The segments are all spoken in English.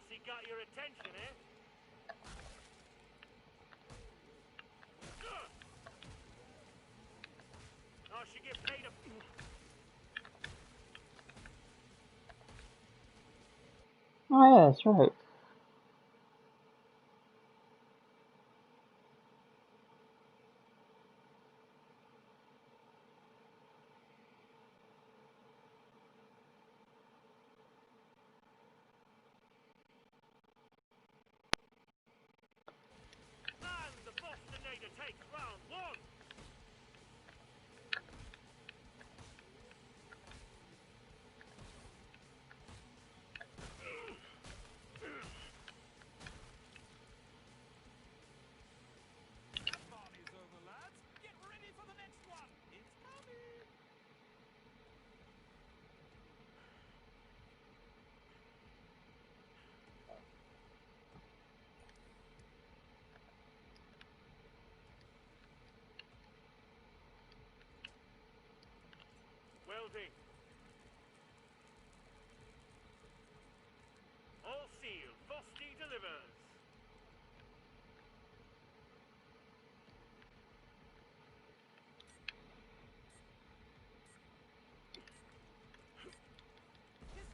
Bossy got your attention, eh? I should get paid a... Oh yeah, that's right. And the Bostinator takes round one. Party's over, lads. Get ready for the next one. It's coming. Welding. All sealed. Bosty delivers.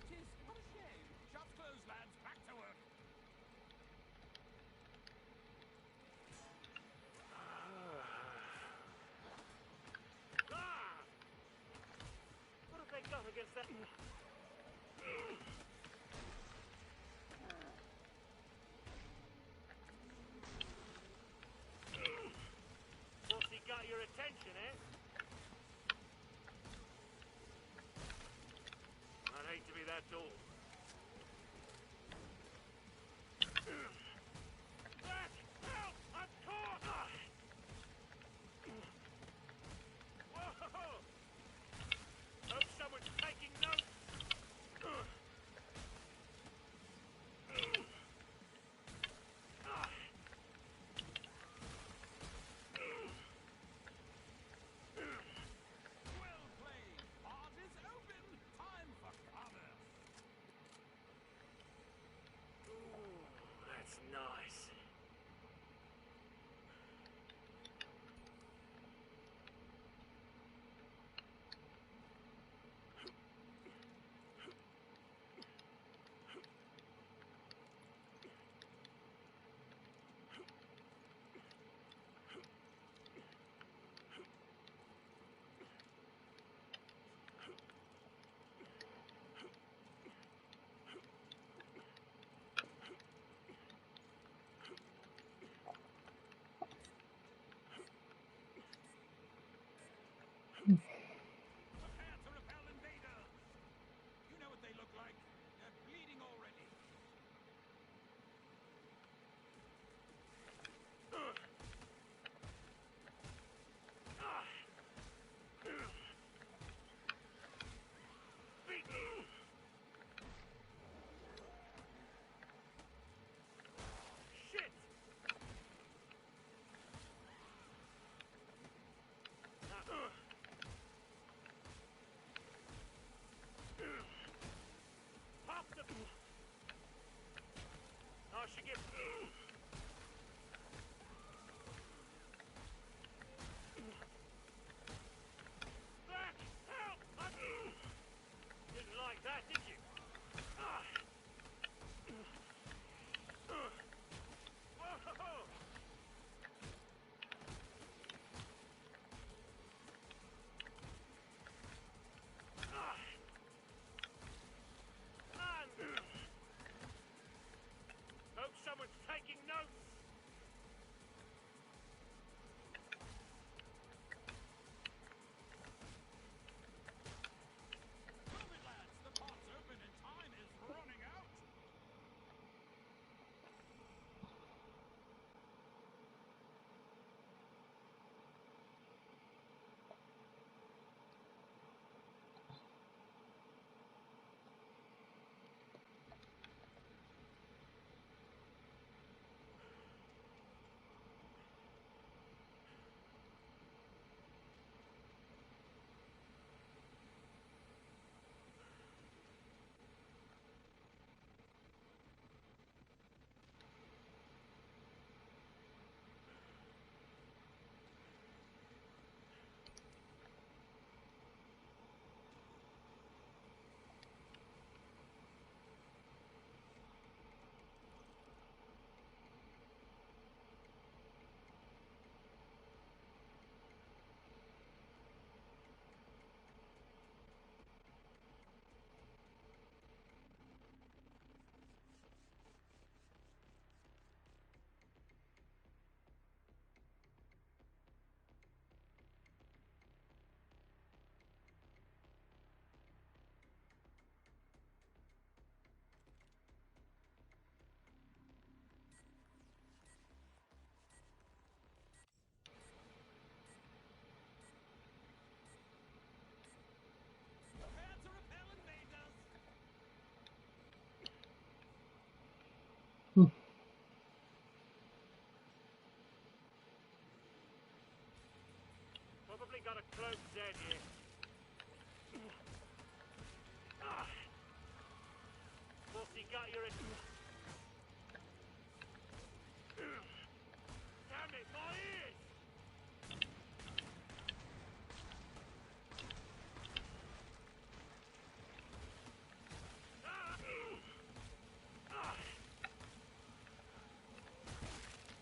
Tis. What a shame. Shots closed, lads. Back to work. Ah! What have they done against that... Bossy got your attention, eh? I'd hate to be that tall. Back! Help! I'm caught! Whoa! Hope someone's taking notes. Well played. Heart is open. Time for cover. Ooh, that's nice. Z here. Bossy got your... Damn it, my ears!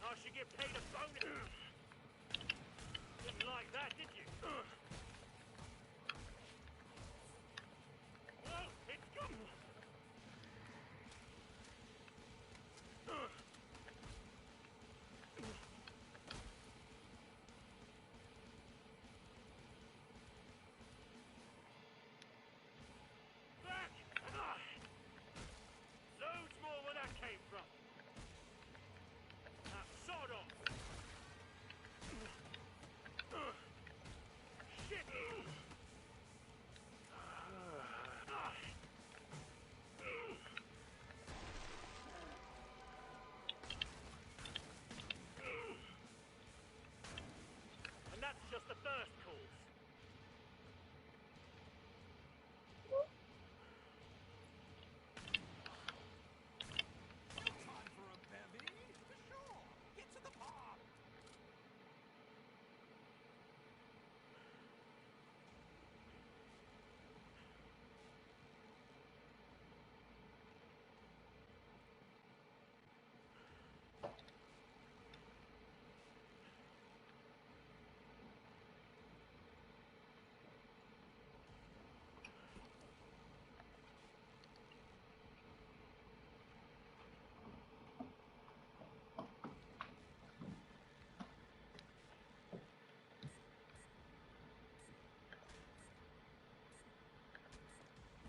I should get paid a bonus. Didn't like that, did you? Whoa, it's gone. Back! Loads more where that came from. Now, sod off. Shit! And that's just the first course. Time for a bevy? Sure. Get to the park.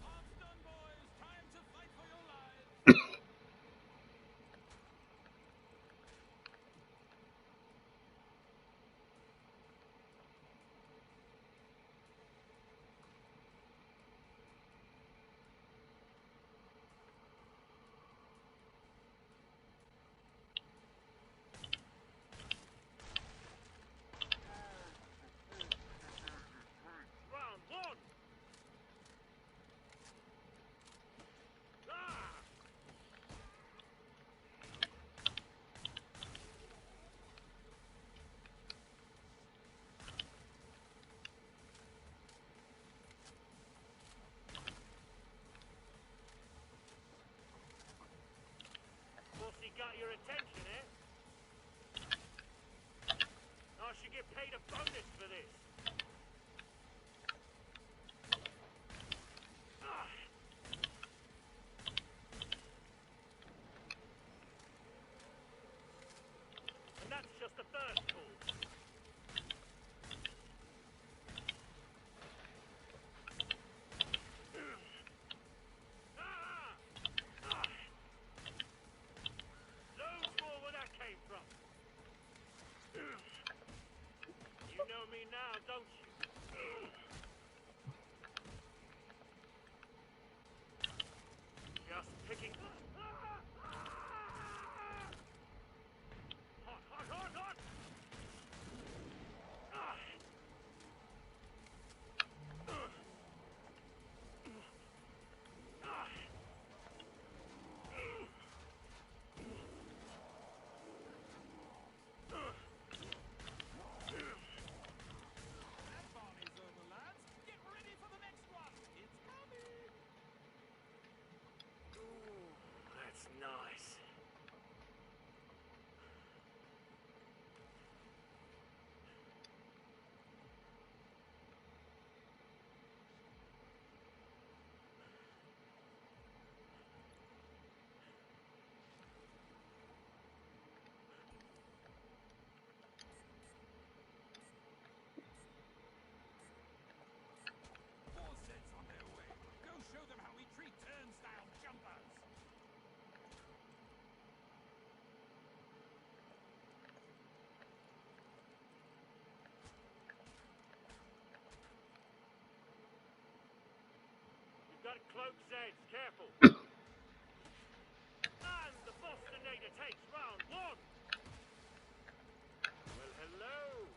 Park's done, boys. Time to fight for your lives. Round one. Ah! Bossy got your attention, eh? I should get paid a bonus for this. Ah! And that's just the first course. Ah! Ah! Loads more where that came from. You know me now, don't you? Just picking... Hot, hot, hot, hot! Ah! Ah! That party's over, lads. Get ready for the next one. It's coming. Ooh, that's nice. Four sets on their way. Go show them how we treat turnstile jumpers. You've got cloak Zeds, careful. And the Bostonator takes round one. Well, hello.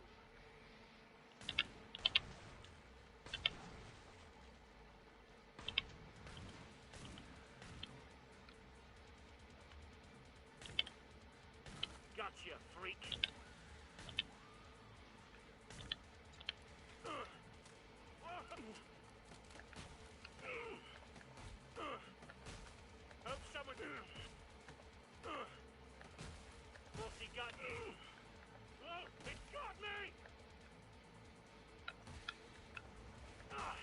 Gotcha, freak. Hope someone... What's he got you? Oh, it's got me! Ah.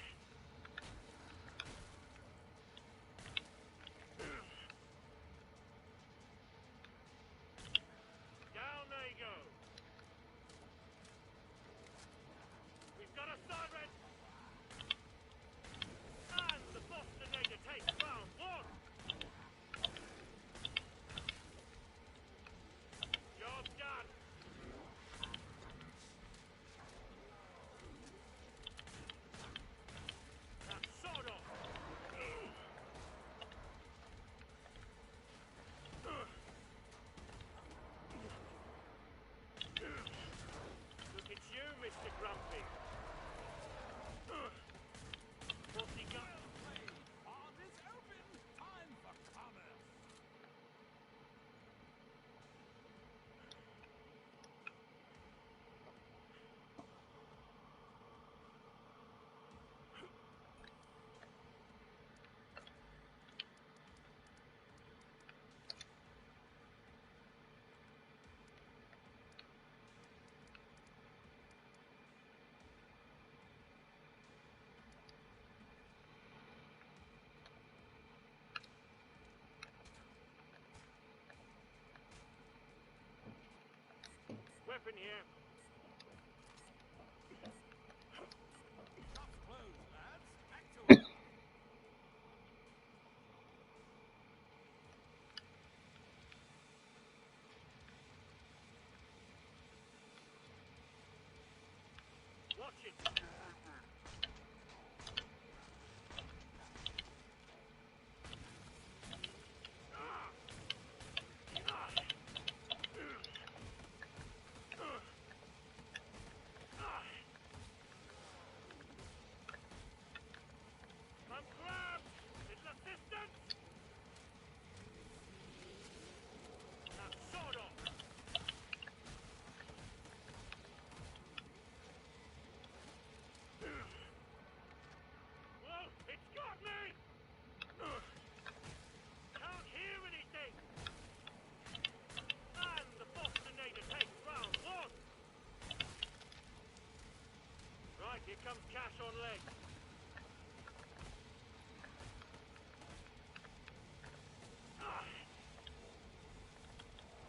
Down they go. We've got a siren. And the Bostonator takes round one. Job done. That's sawed off. Look at you, Mr. Grumpy. What's he got? Pond is open. Time for commerce. Weapon here. Shop's closed, lads. Back to it. Watch it. I'm grabbed. Little assistance. That's sawed off. Whoa, it's got me. Can't hear anything. And the Bostonator takes round one. Right, here comes Cash on legs.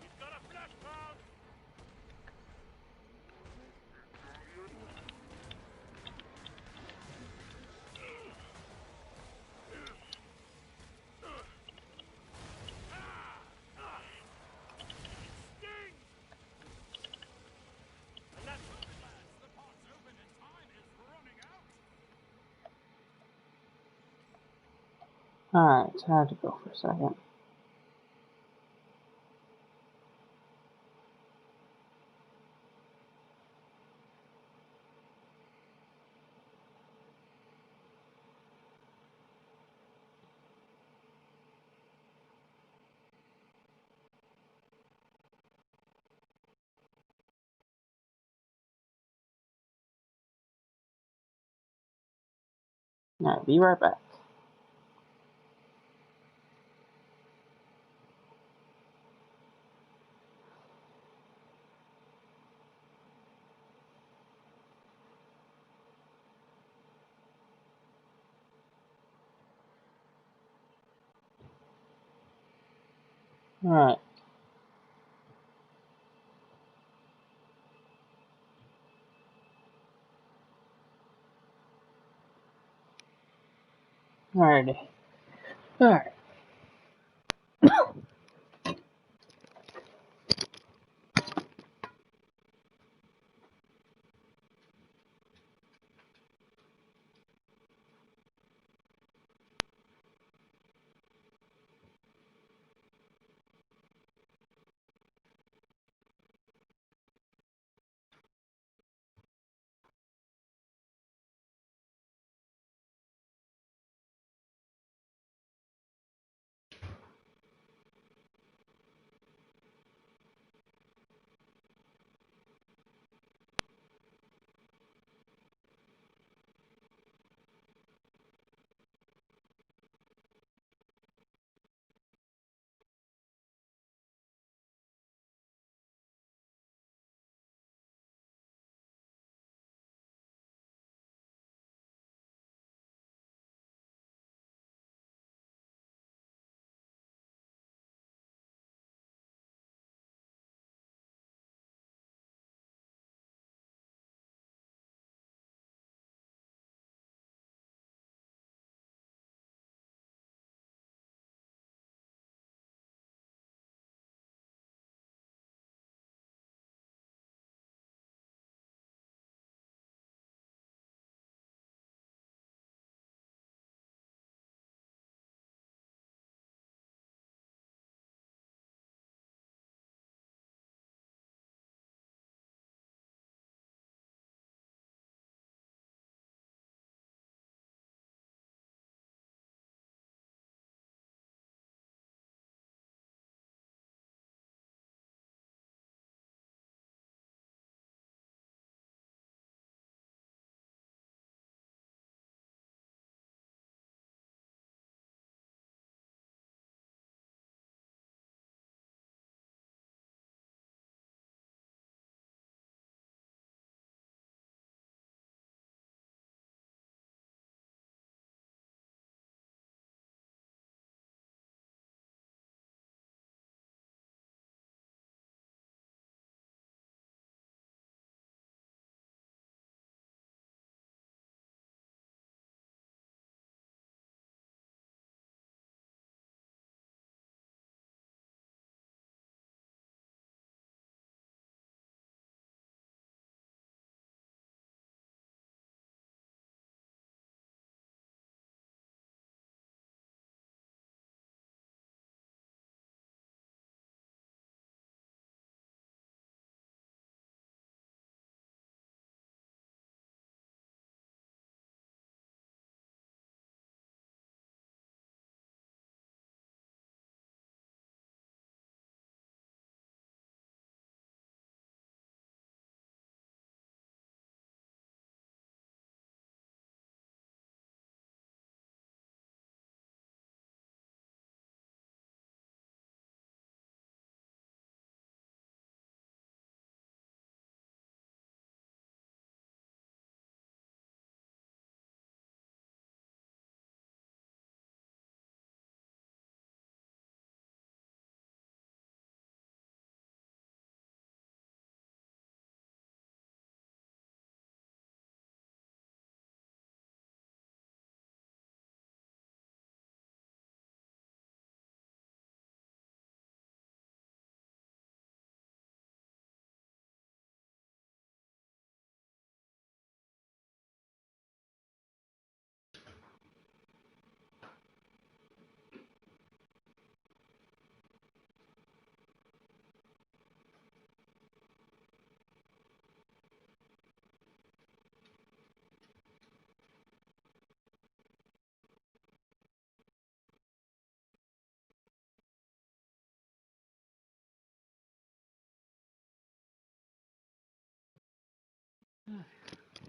He's got a flash pound. Sting! And that's Lads, the pod's open and time is running out. Alright, so I had to go for a second. Alright, be right back. Alright. Alrighty. Alright.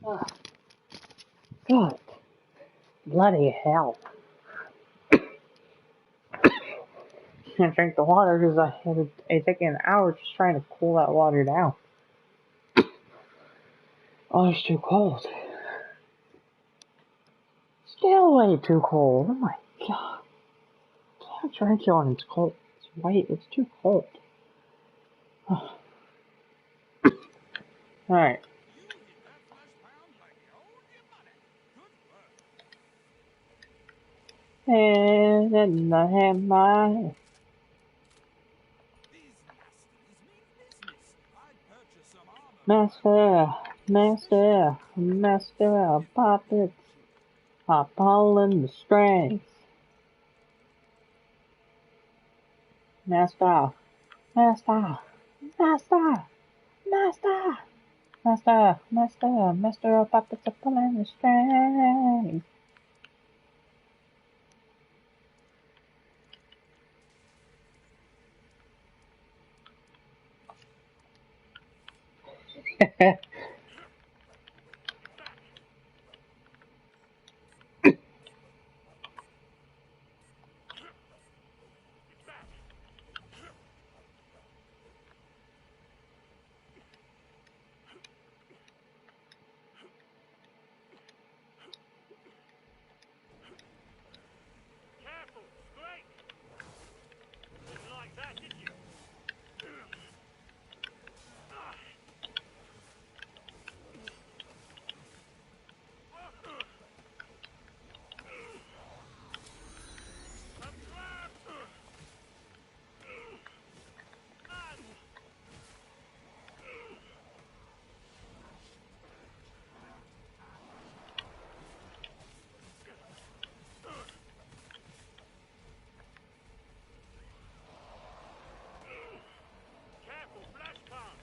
Oh, God. Bloody hell. Can't drink the water because it took an hour just trying to cool that water down. Oh, it's too cold. Still way too cold. Oh my God. Can't drink it when it's cold. It's white. It's too cold. Alright. You hit that flesh pound like you owe your money. Good work. And then I have my These nasties mean business. I'd purchase some armor. master, puppets, are pulling the strings. Master, master, master, master, master, puppets are pulling the strings. Careful, straight. Didn't like that, did you? Come grab. Man. Careful, flash can't.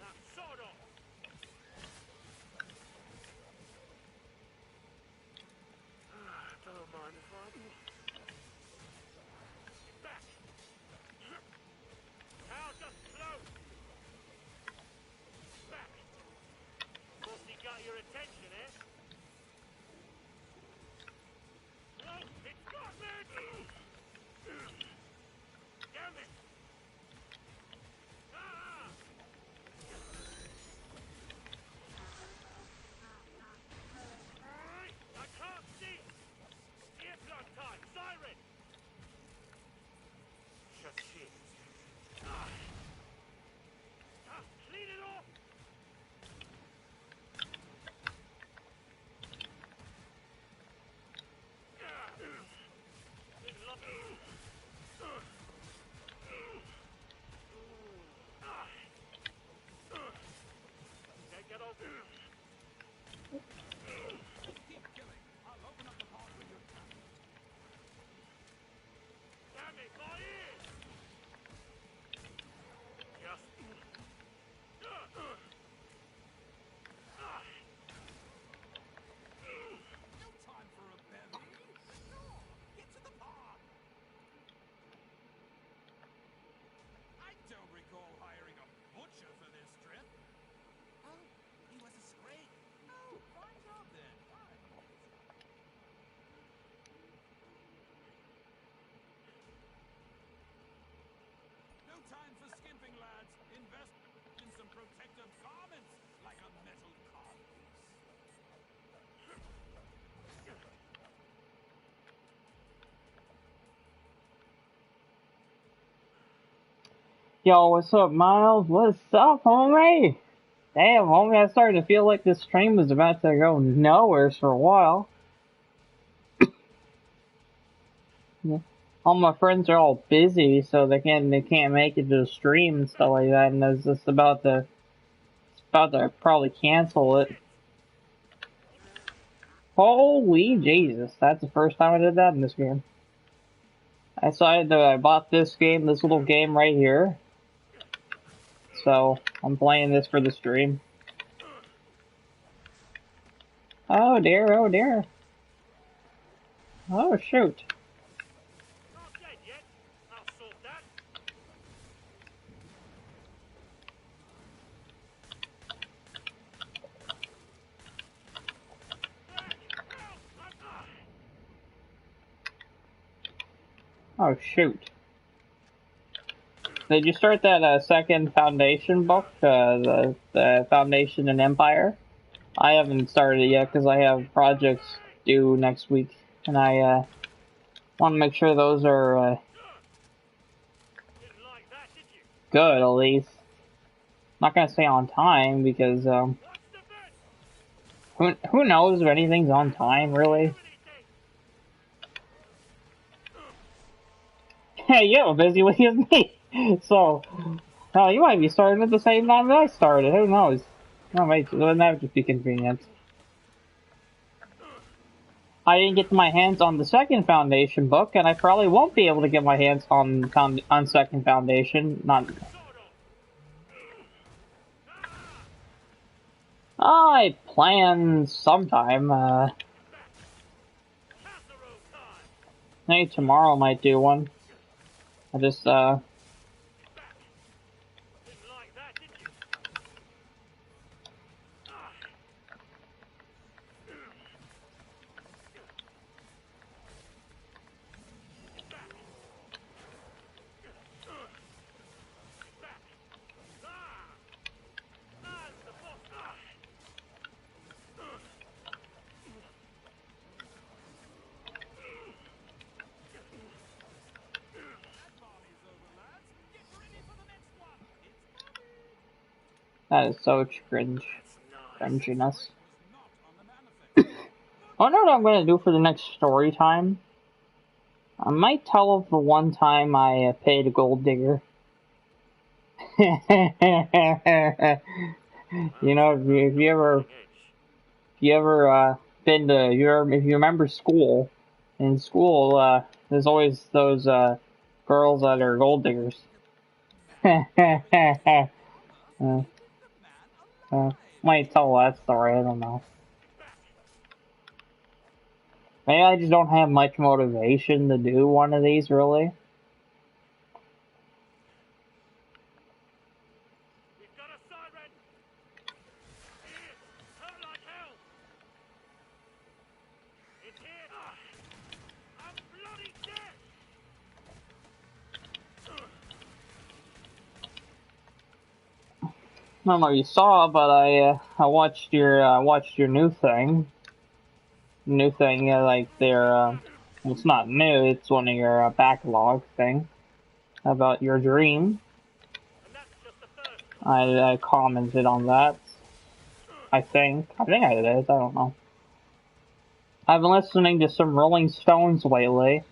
Now sod off. Don't mind if I do. Back. How just float. Back. Mostly got your attention, eh? Float. It's got me. Damn it. Ah! I can't see. Earplug time. Siren. Shut shit. Clean it off. Can't get over. Keep killing. I'll open up the pod when you're done. Damn it, my ears! Just... No time for a bevy. No, get to the pod. I don't recall hiring a butcher for this trip. Oh, he was a scrape. Oh, fine job then. Fine. No time for skimping, lads. Invest in some protective garments, like a metal codpiece. Yo, what's up, Miles? What's up, homie? Damn, homie, I started to feel like this stream was about to go nowhere for a while. Yeah. All my friends are all busy, so they can't make it to the stream and stuff like that, and I was just about to probably cancel it. Holy Jesus, that's the first time I did that in this game. I bought this little game right here. So, I'm playing this for the stream. Oh dear, oh dear. Oh shoot. Not dead yet. I'll sort that. Help! Oh shoot. Did you start that second Foundation book, the Foundation and Empire? I haven't started it yet because I have projects due next week, and I want to make sure those are Didn't like that, did you? good at least. Not gonna say on time because What's the bet? who knows if anything's on time really? Hey, you have a busy week as me, so you might be starting at the same time that I started. Who knows? No, wait, wouldn't that just be convenient? I didn't get my hands on the second Foundation book, and I probably won't be able to get my hands on second Foundation. Not. I plan sometime. Casserole time. Maybe tomorrow I might do one. I just Didn't like that, did you? that is so cringe, Nice. cringiness. Was not on the manifest. I know what I'm gonna do for the next story time. I might tell of the one time I paid a gold digger. You know, if you ever been to if you remember school, in school there's always those girls that are gold diggers. Might tell that story, I don't know. Maybe I just don't have much motivation to do one of these, really. We've got a siren. Here. Hurt like hell. It's here. I'm bloody dead. I don't know if you saw, but I watched your new thing. New thing, like their well, it's not new. It's one of your backlog thing about your dream. And that's just the first. I commented on that. I think I did. I don't know. I've been listening to some Rolling Stones lately.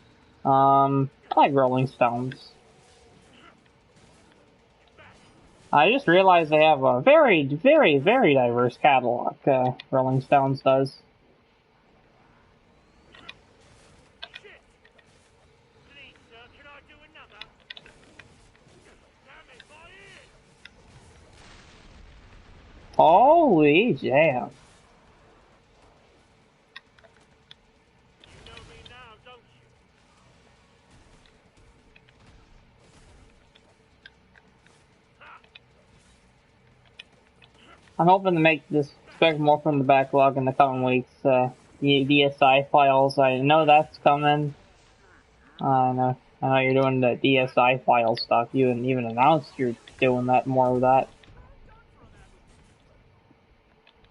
I like Rolling Stones. I just realized they have a very, very, very diverse catalog. Rolling Stones does. Shit. Please, sir, can I do another? Damn it, my ears. Holy jam! You know me now, don't you? I'm hoping to make this expect more from the backlog in the coming weeks. The DSI files, I know that's coming. I know you're doing the DSI file stuff. You even announced you're doing that more of that.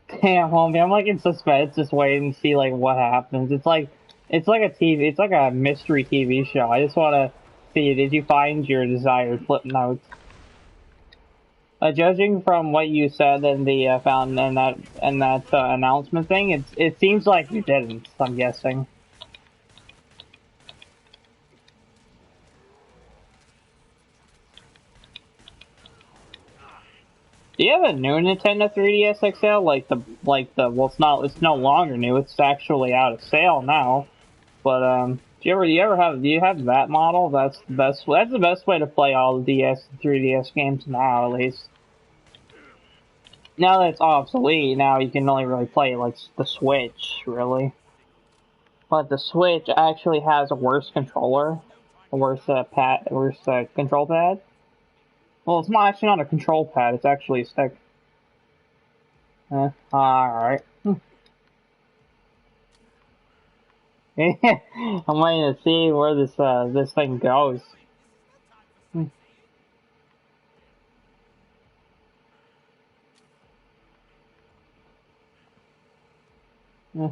Damn, homie, I'm like in suspense, just waiting to see like what happens. It's like a mystery TV show. I just want to see, did you find your desired flip notes? Judging from what you said in the found in that announcement thing, it seems like you didn't. I'm guessing. Do you have a new Nintendo 3DS XL? Well, it's no longer new. It's actually out of sale now. But do you have that model? That's the best way to play all the DS and 3DS games now, at least. Now that it's obsolete, now you can only really play like the Switch, really. But the Switch actually has a worse controller, a worse control pad. Well, it's not actually not a control pad; it's actually a stick. All right. I'm waiting to see where this thing goes. Hmm. Yeah.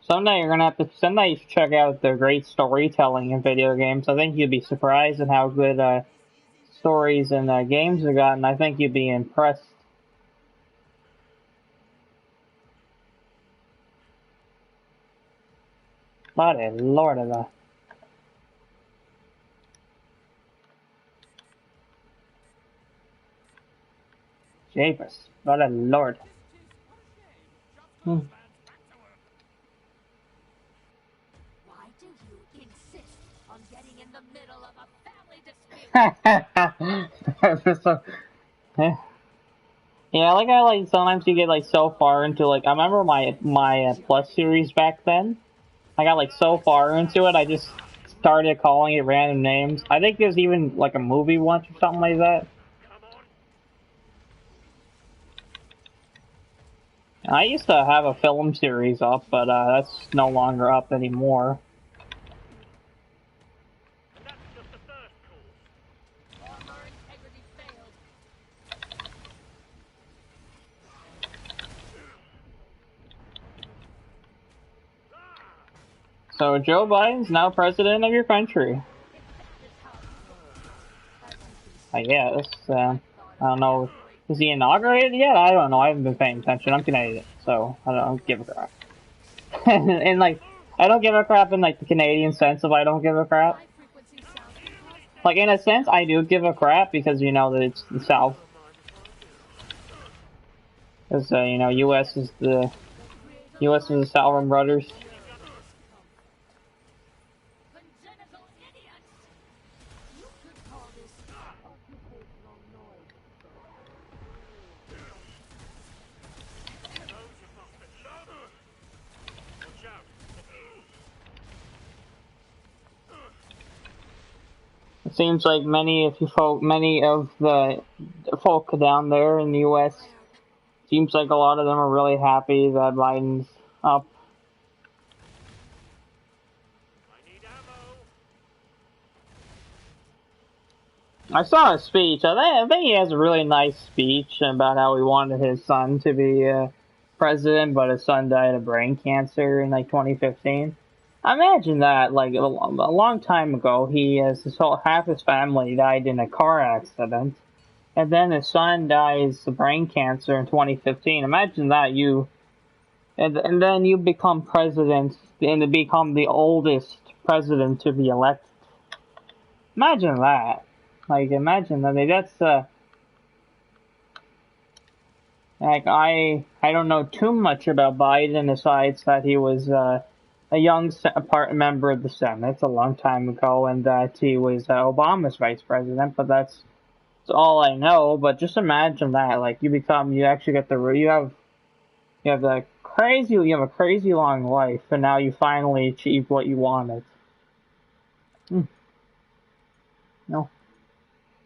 Someday you should check out the great storytelling in video games. I think you'd be surprised at how good stories and games have gotten. I think you'd be impressed. Bloody lord of the Japers. Bloody lord. Hmm. Why do you insist on getting in the middle of a family dispute? So, yeah. Yeah, like I like sometimes you get like so far into like I remember my Plus series back then. I got like so far into it, I just started calling it random names. I think there's even like a movie once or something like that. Come on. I used to have a film series up, but that's no longer up anymore. And that's just the first course. Armor integrity failed. So Joe Biden's now president of your country. If that is how you roll, as you I can see, guess. I thought I don't it know. was great. Is he inaugurated yet? I don't know. I haven't been paying attention. I'm Canadian, so I don't give a crap. And like, I don't give a crap in like the Canadian sense of I don't give a crap. High frequency sounds can cause Like in a sense, I do give a crap because you know that it's the South. Don't mind if I do. Because you know, U.S. is the create a U.S. is the Salvin Brothers. congenital idiots. You could call this occupational noise. Loads of bastard. Watch out. It seems like many of the folk down there in the U.S. seems like a lot of them are really happy that Biden's up. I need ammo. I saw a speech. I think he has a really nice speech about how he wanted his son to be president, but his son died of brain cancer in like 2015. Imagine that, like a long time ago, he has half his family died in a car accident, and then his son dies of brain cancer in 2015. Imagine that and then you become president and become the oldest president to be elected. Imagine that. Like, imagine that. Like, that's, like, I don't know too much about Biden besides that he was, a young member of the Senate a long time ago and that he was Obama's vice president, but that's all I know. But just imagine that. Like, you actually get you have you have a crazy long life and now you finally achieved what you wanted. No.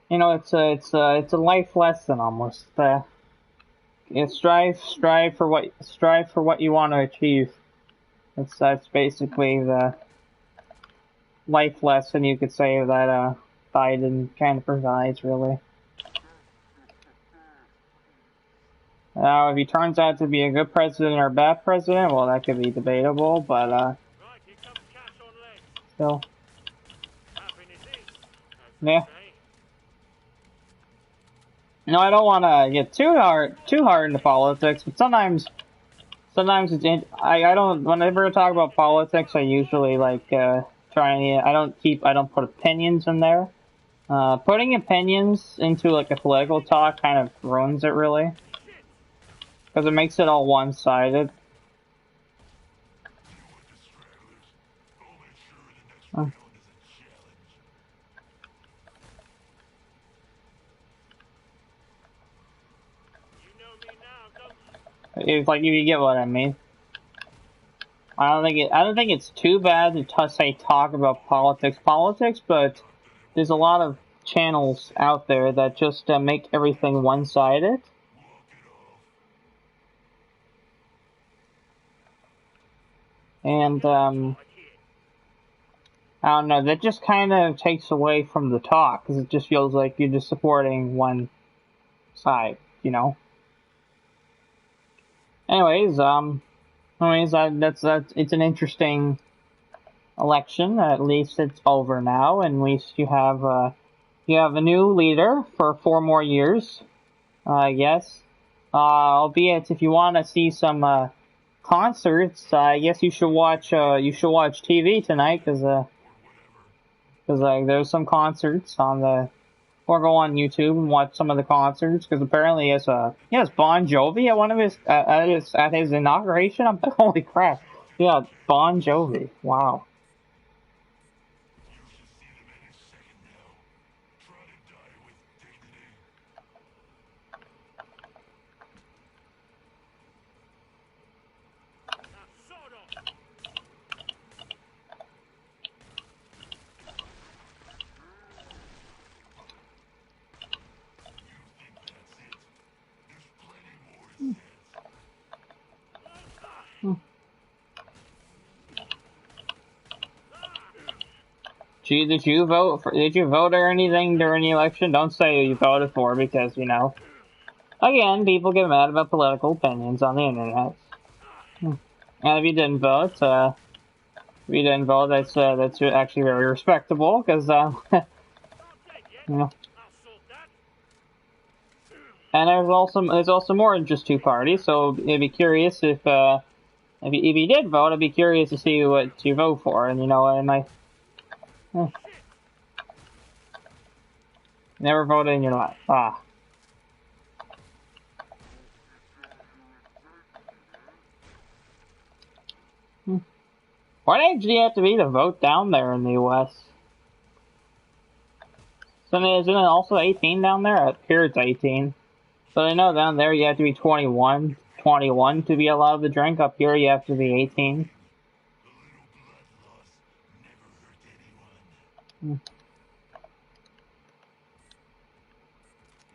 You know, it's a life lesson almost. Strive for what you want to achieve. That's basically the life lesson you could say that Biden kind of provides, really. Now, if he turns out to be a good president or a bad president, well, that could be debatable, but Right, here comes cash on legs. still, Happiness is, as they yeah. say. No, I don't want to get too hard into politics, but sometimes I don't, whenever I talk about politics, I usually like, I don't put opinions in there. Putting opinions into like a political talk kind of ruins it really. Shit! Because it makes it all one-sided. It's like, if you get what I mean. I don't think it's too bad to say talk about politics, but there's a lot of channels out there that just make everything one-sided. And, I don't know, that just kind of takes away from the talk, because it just feels like you're just supporting one side, you know? Anyways, that's it's an interesting election. At least it's over now, and at least you have a new leader for 4 more years, I guess. Albeit if you want to see some concerts, I guess you should watch TV tonight, because there's some concerts on the, or go on YouTube and watch some of the concerts, because apparently he has Bon Jovi at one of his at his inauguration. I'm like, holy crap, yeah, Bon Jovi, wow. Did you vote or anything during the election? Don't say who you voted for, because, you know, again, people get mad about political opinions on the internet. And if you didn't vote, that's actually very respectable, because, you know. And there's also more than just 2 parties, so I'd be curious if you did vote, I'd be curious to see what you vote for, and, you know, never voted in your life. Ah. What age do you have to be to vote down there in the U.S.? So isn't it also 18 down there? Up here it's 18. So I know down there you have to be 21 to be allowed to drink. Up here you have to be 18.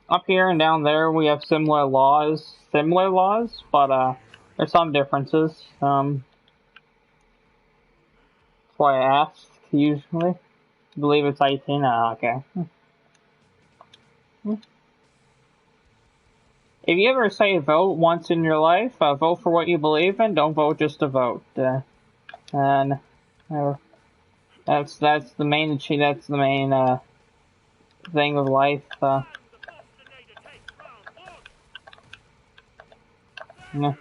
Up here and down there we have similar laws, but there's some differences. That's why I asked, usually. I believe it's 18. Okay. If you ever say vote once in your life, vote for what you believe in, don't vote just to vote. And that's the main thing of life. Yeah.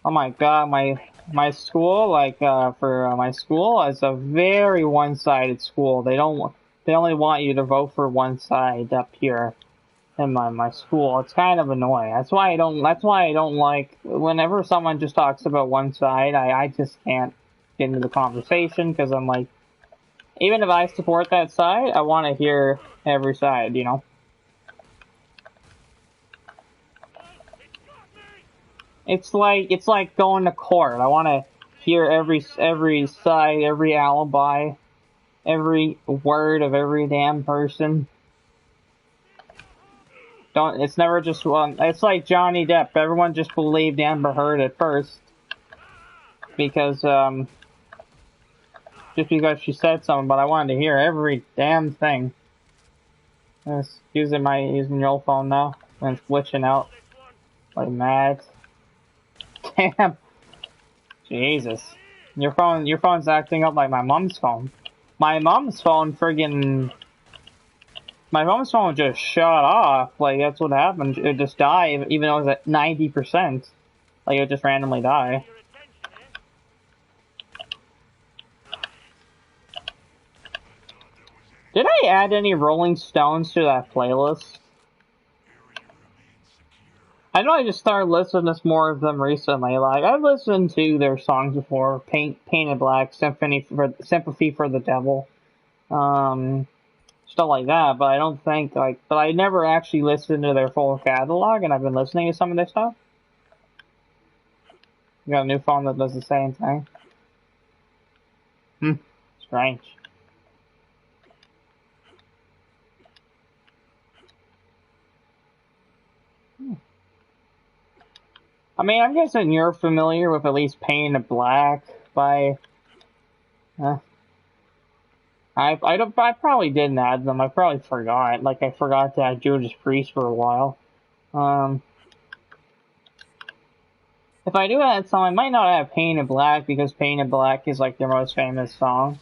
Oh my god, my school, for my school, is a very one-sided school. They only want you to vote for one side up here in my school. It's kind of annoying. That's why I don't like, whenever someone just talks about one side, I just can't get into the conversation, because I'm like, even if I support that side, I want to hear every side, you know? It's like going to court. I want to hear every side, every alibi, every word of every damn person. It's never just one. It's like Johnny Depp. Everyone just believed Amber Heard at first, because just because she said something. But I wanted to hear every damn thing. I'm using your old phone now, and it's glitching out like mad. Damn. Jesus. Your phone's acting up like my mom's phone. My mom's phone just shut off. Like, that's what happened. It just died, even though it was at 90%. Like, it would just randomly die. Did I add any Rolling Stones to that playlist? I know I just started listening to more of them recently. Like, I've listened to their songs before. Painted Black, Sympathy for the Devil. stuff like that. But I don't think like, but I never actually listened to their full catalog, and I've been listening to some of their stuff. You got a new phone that does the same thing. Strange. I mean, I'm guessing you're familiar with at least Pain in Black by. I probably didn't add them. I probably forgot. Like I forgot to add Judas Priest for a while. If I do add some, I might not have Pain in Black because Pain in Black is like their most famous song.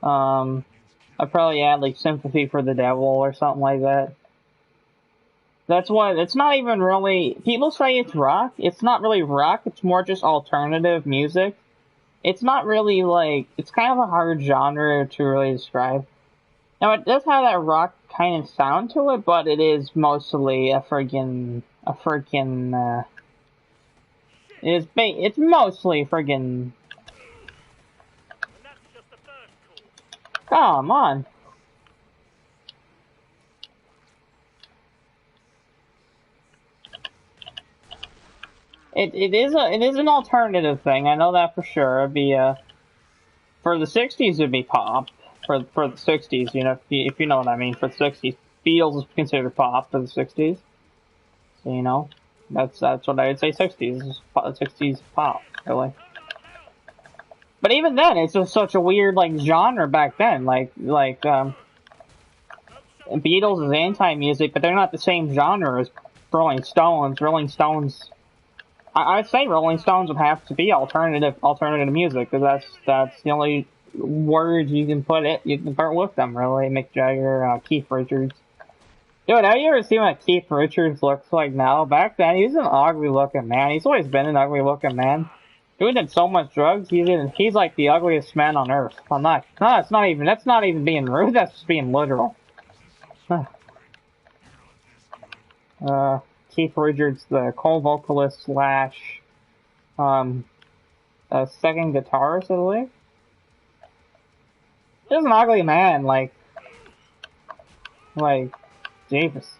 I'd probably add like Sympathy for the Devil or something like that. That's what, it's not even really, people say it's rock. It's not really rock, it's more just alternative music. It's not really like, it's kind of a hard genre to really describe. Now it does have that rock kind of sound to it, but it is mostly it's mostly friggin', And that's just the first call. come on. It is an alternative thing. I know that for sure. It'd be for the '60s it'd be pop. For the '60s, you know, if you know what I mean. For the '60s, Beatles is considered pop for the '60s. So you know, that's what I would say. '60s pop, really. But even then, it's just such a weird like genre back then. Beatles is anti-music, but they're not the same genre as Rolling Stones. Rolling Stones. I'd say Rolling Stones would have to be alternative music, because that's the only word you can put with them, really. Mick Jagger, Keith Richards. Dude, have you ever seen what Keith Richards looks like now? Back then, he's an ugly looking man. He's always been an ugly looking man. Dude did so much drugs, he's like the ugliest man on earth. That's not even being rude, that's just being literal. Keith Richards, the co-vocalist / second guitarist, I believe. He's an ugly man, like, Jesus.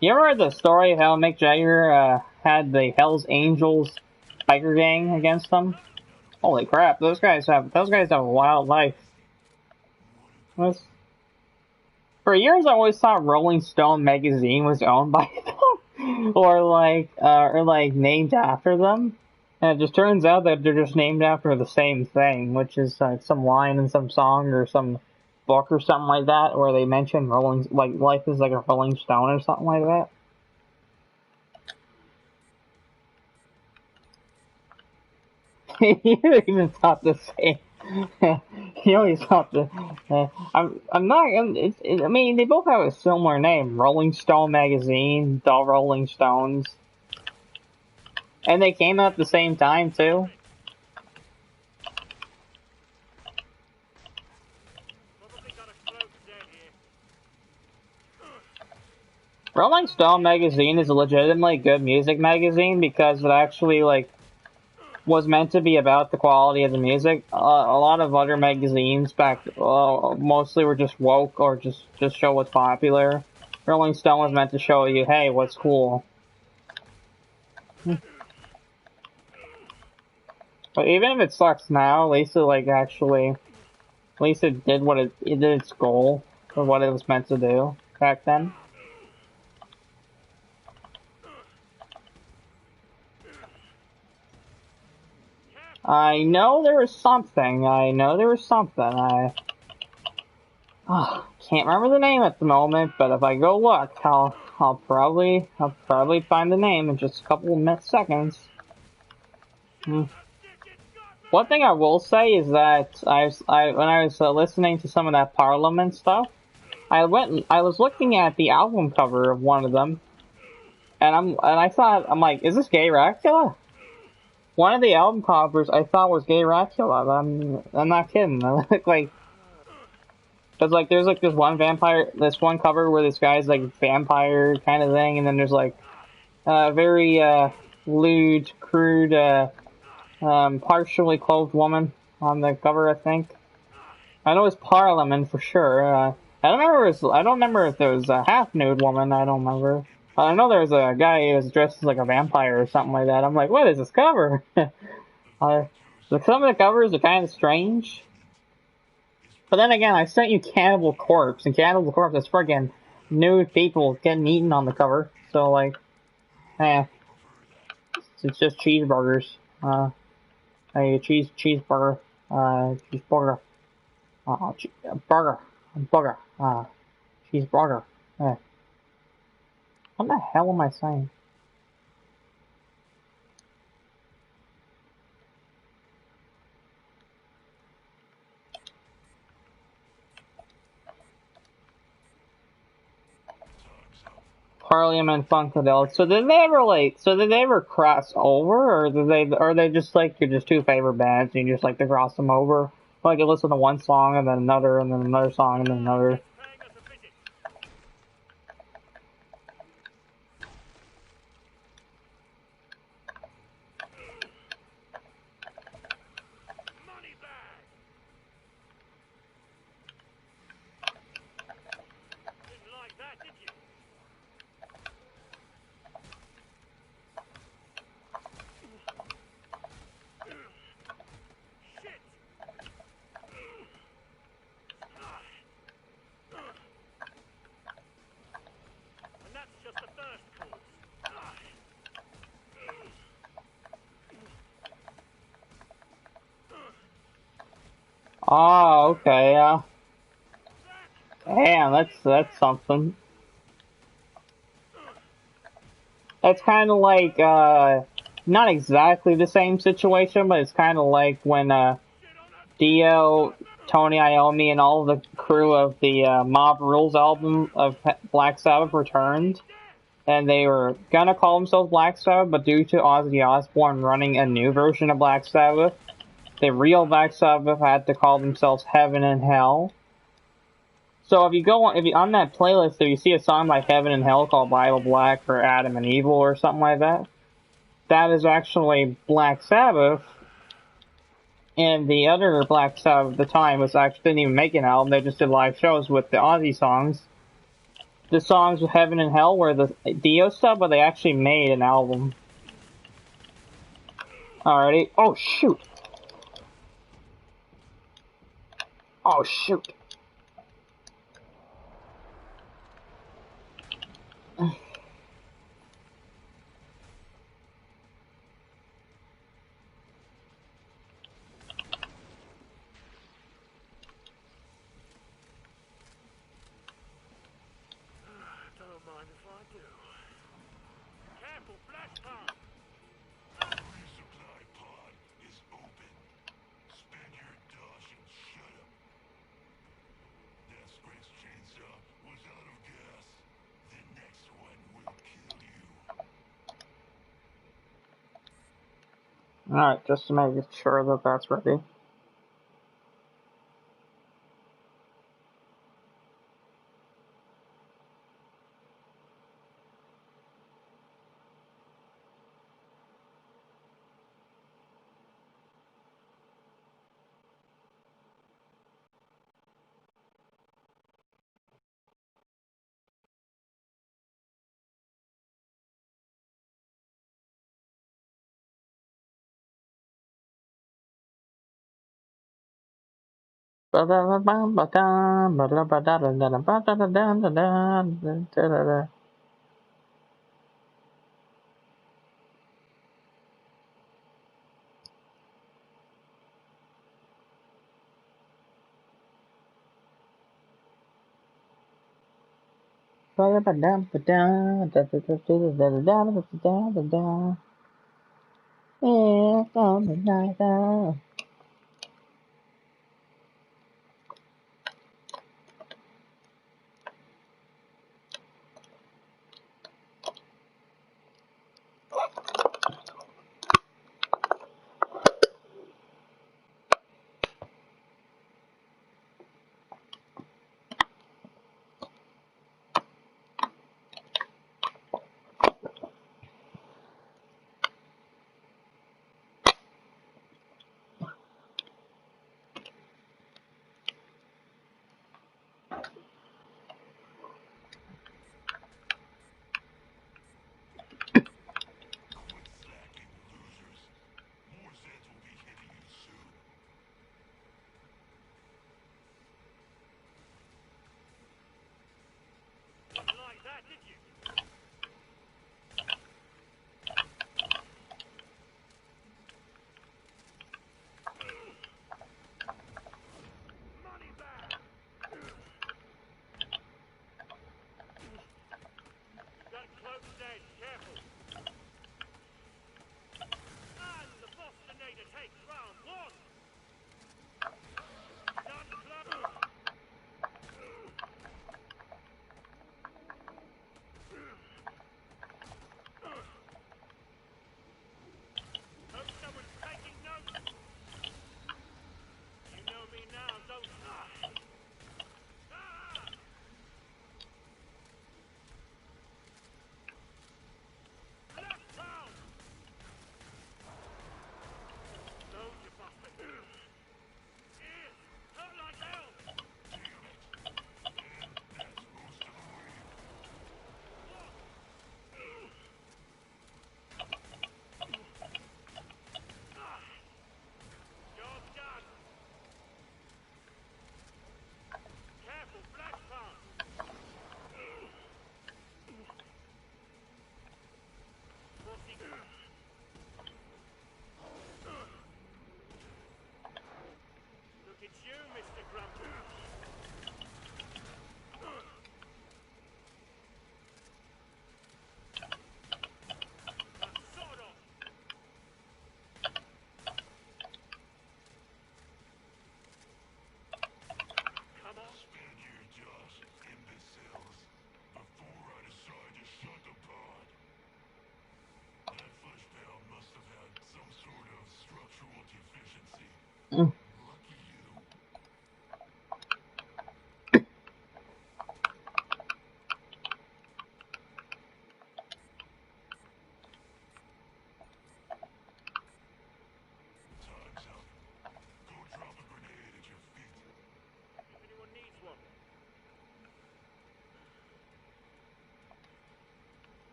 You ever heard the story of how Mick Jagger, had the Hells Angels biker gang against them? Holy crap, those guys have a wild life. For years I always thought Rolling Stone magazine was owned by them. or named after them. And it just turns out that they're just named after the same thing, which is some line in some song or some book or something like that, where they mention life is like a Rolling Stone or something like that. You even thought the same. You always thought the. I'm not. I mean, they both have a similar name: Rolling Stone magazine, The Rolling Stones, and they came out at the same time too. Probably got a cloak dead here. Rolling Stone magazine is a legitimately good music magazine because it actually was meant to be about the quality of the music. A lot of other magazines back mostly were just woke or just show what's popular. Rolling Stone was meant to show you, hey, what's cool. But even if it sucks now, at least it did it did its goal for what it was meant to do back then. I know there was something. Can't remember the name at the moment, but if I go look, I'll probably find the name in just a couple of seconds. One thing I will say is that when I was listening to some of that Parliament stuff, I was looking at the album cover of one of them, and I'm like, is this Gay Dracula? One of the album covers I thought was Gay Dracula. I'm not kidding. Cause there's this one cover where this guy's like vampire kind of thing, and then there's a very lewd, crude, partially clothed woman on the cover. I think I know it's Parliament for sure. I don't remember if there was a half nude woman. I don't remember. I know there was a guy who was dressed as like a vampire or something like that. I'm like, what is this cover? Some of the covers are kind of strange. But then again, I sent you Cannibal Corpse, and Cannibal Corpse is friggin' nude people getting eaten on the cover. So like, eh, it's just cheeseburgers. A cheeseburger, cheeseburger, burger, burger, cheeseburger. Eh. What the hell am I saying? Parliament Funkadelic. So did they ever like? So did they ever cross over, or did they? Or are they just like your just two favorite bands, and you just like to cross them over? Like you listen to one song and then another, and then another song and then another. Paying us a visit. Money bag. Didn't like that, did you? Shit. And that's just the first course. Oh, okay, yeah. Damn, that's something. It's kind of like not exactly the same situation, but it's kind of like when Shit on us. Dio, Tony Iommi, and all of the crew of the Mob Rules album of Black Sabbath returned, and they were gonna call themselves Black Sabbath, but due to Ozzy Osbourne running a new version of Black Sabbath, the real Black Sabbath had to call themselves Heaven and Hell. So if you go on, if you on that playlist, if you see a song like Heaven and Hell called Bible Black or Adam and Evil or something like that, that is actually Black Sabbath. And the other Black Sabbath at the time was actually didn't even make an album; they just did live shows with the Ozzy songs. The songs with Heaven and Hell were the Dio stuff, but they actually made an album. Alrighty. Oh shoot! Oh shoot! Don't mind if I do. Careful, flash pump. Resupply pod is open. Spend your dosh and shut up. That Spray's chainsaw was out of gas. The next one will kill you. Alright, just to make sure that that's ready.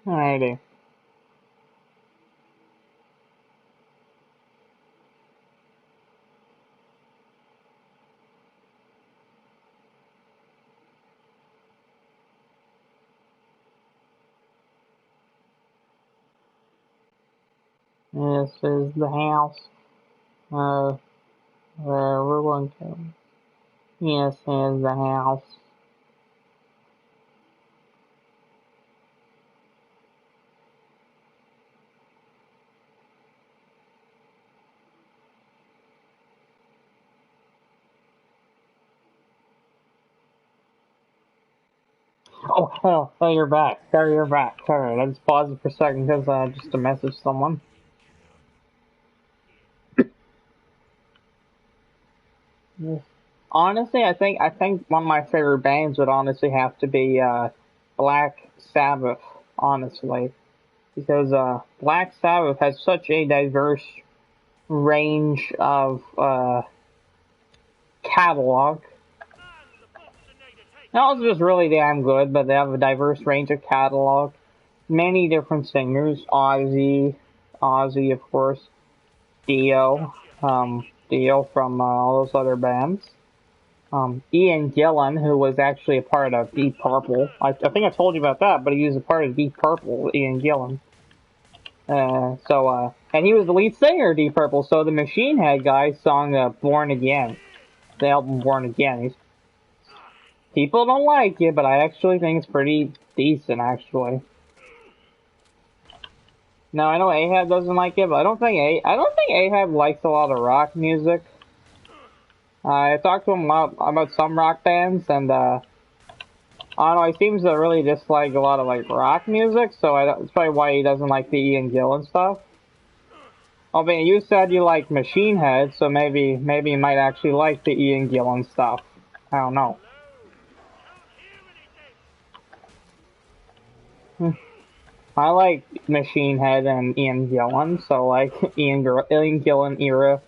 Alrighty. This is the house. Where we're going to. This is the house. Oh, you're back. Sorry, you're back. Sorry, I just paused it for a second because just to message someone. Yes. Honestly, I think one of my favorite bands would honestly have to be Black Sabbath. Honestly, because Black Sabbath has such a diverse range of catalog. Man, the boxer need to take They're also just really damn good, but they have a diverse range of catalog. Many different singers. Ozzy, of course. Dio, Dio from all those other bands. Ian Gillan, who was actually a part of Deep Purple. I think I told you about that, but he was a part of Deep Purple, Ian Gillan. And he was the lead singer of Deep Purple, so the Machine Head guy sung Born Again, the album Born Again. People don't like it, but I actually think it's pretty decent, actually. No, I know Ahab doesn't like it, but I don't think Ahab likes a lot of rock music. I talked to him about some rock bands, and I don't know, he seems to really dislike a lot of like rock music, so that's probably why he doesn't like the Ian Gillan stuff. Oh, but you said you like Machine Head, so maybe you might actually like the Ian Gillan stuff. I don't know. I like Machine Head and Ian Gillan, so like Ian Gillan era,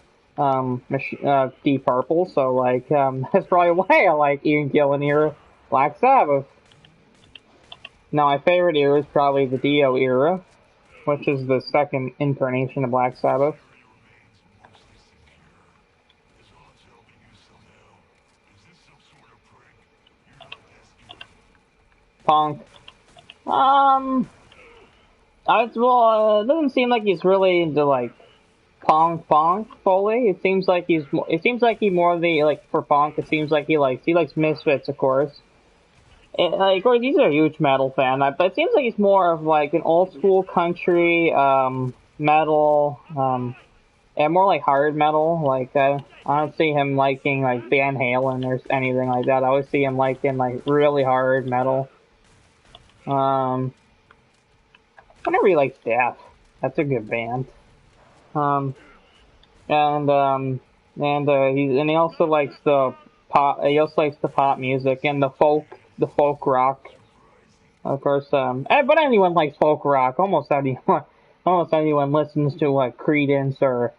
Deep Purple, so like that's probably why I like Ian Gillan era Black Sabbath. Now my favorite era is probably the Dio era, which is the second incarnation of Black Sabbath. Punk. It doesn't seem like he's really into like punk fully. It seems like he more of the like for punk. It seems like he likes Misfits, of course. Of course, he's a huge metal fan, but it seems like he's more of like an old school country metal, and more like hard metal. Like I don't see him liking like Van Halen or anything like that. I always see him liking like really hard metal. Whenever he likes Death, that's a good band. Um, he also likes the pop. He also likes the pop music and the folk rock. Of course, but anyone likes folk rock. Almost anyone listens to like Creedence or,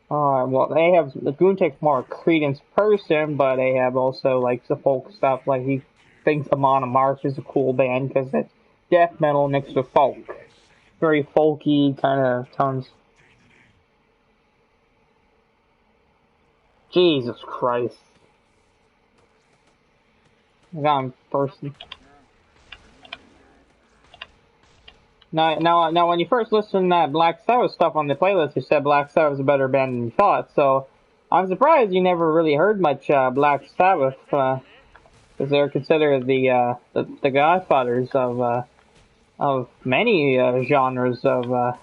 well, they have Goontek's more a Creedence person, but they have also like the folk stuff. Like he thinks Amon Amarth is a cool band because it's death metal mixed with folk, very folky kind of tones. Jesus Christ! I got him first. Now, when you first listened to that Black Sabbath stuff on the playlist, you said Black Sabbath was a better band than you thought. So I'm surprised you never really heard much Black Sabbath, because they're considered the godfathers of many genres of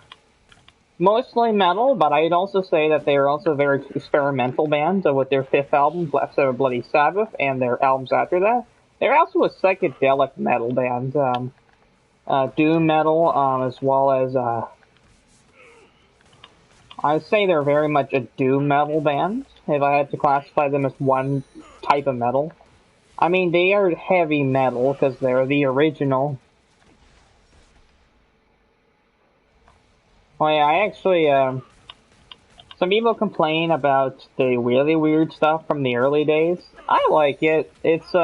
mostly metal. But I'd also say that they are also a very experimental band with their fifth album, Black Sabbath Bloody Sabbath, and their albums after that. They're also a psychedelic metal band. Doom metal, as well as, I'd say they're very much a doom metal band, if I had to classify them as one type of metal. I mean, they are heavy metal, because they're the original. Oh yeah, I actually, some people complain about the really weird stuff from the early days. I like it. It's,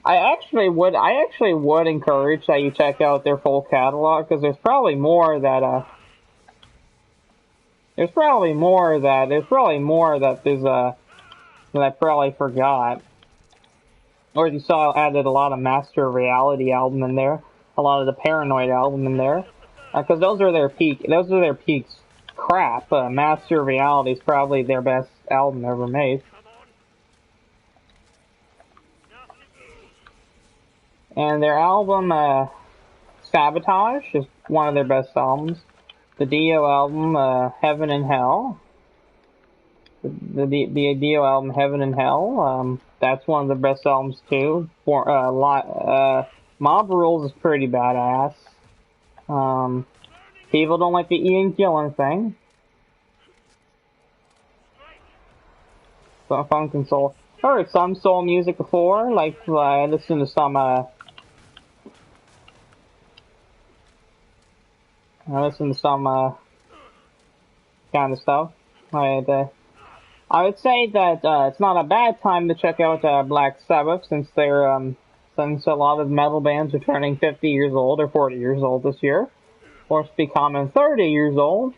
I actually would encourage that you check out their full catalog because there's probably more that I probably forgot. Or you saw added a lot of Master Reality album in there, a lot of the Paranoid album in there, because those are their peaks. Crap, Master Reality is probably their best album ever made. And their album, Sabotage is one of their best albums. The Dio album, Heaven and Hell. The Dio album, Heaven and Hell, that's one of the best albums too. Mob Rules is pretty badass. People don't like the Ian Gillan thing. Funk and soul. I heard some soul music before, like I listened to some kind of stuff. I would say that it's not a bad time to check out Black Sabbath since since a lot of metal bands are turning 50 years old or 40 years old this year, or becoming 30 years old.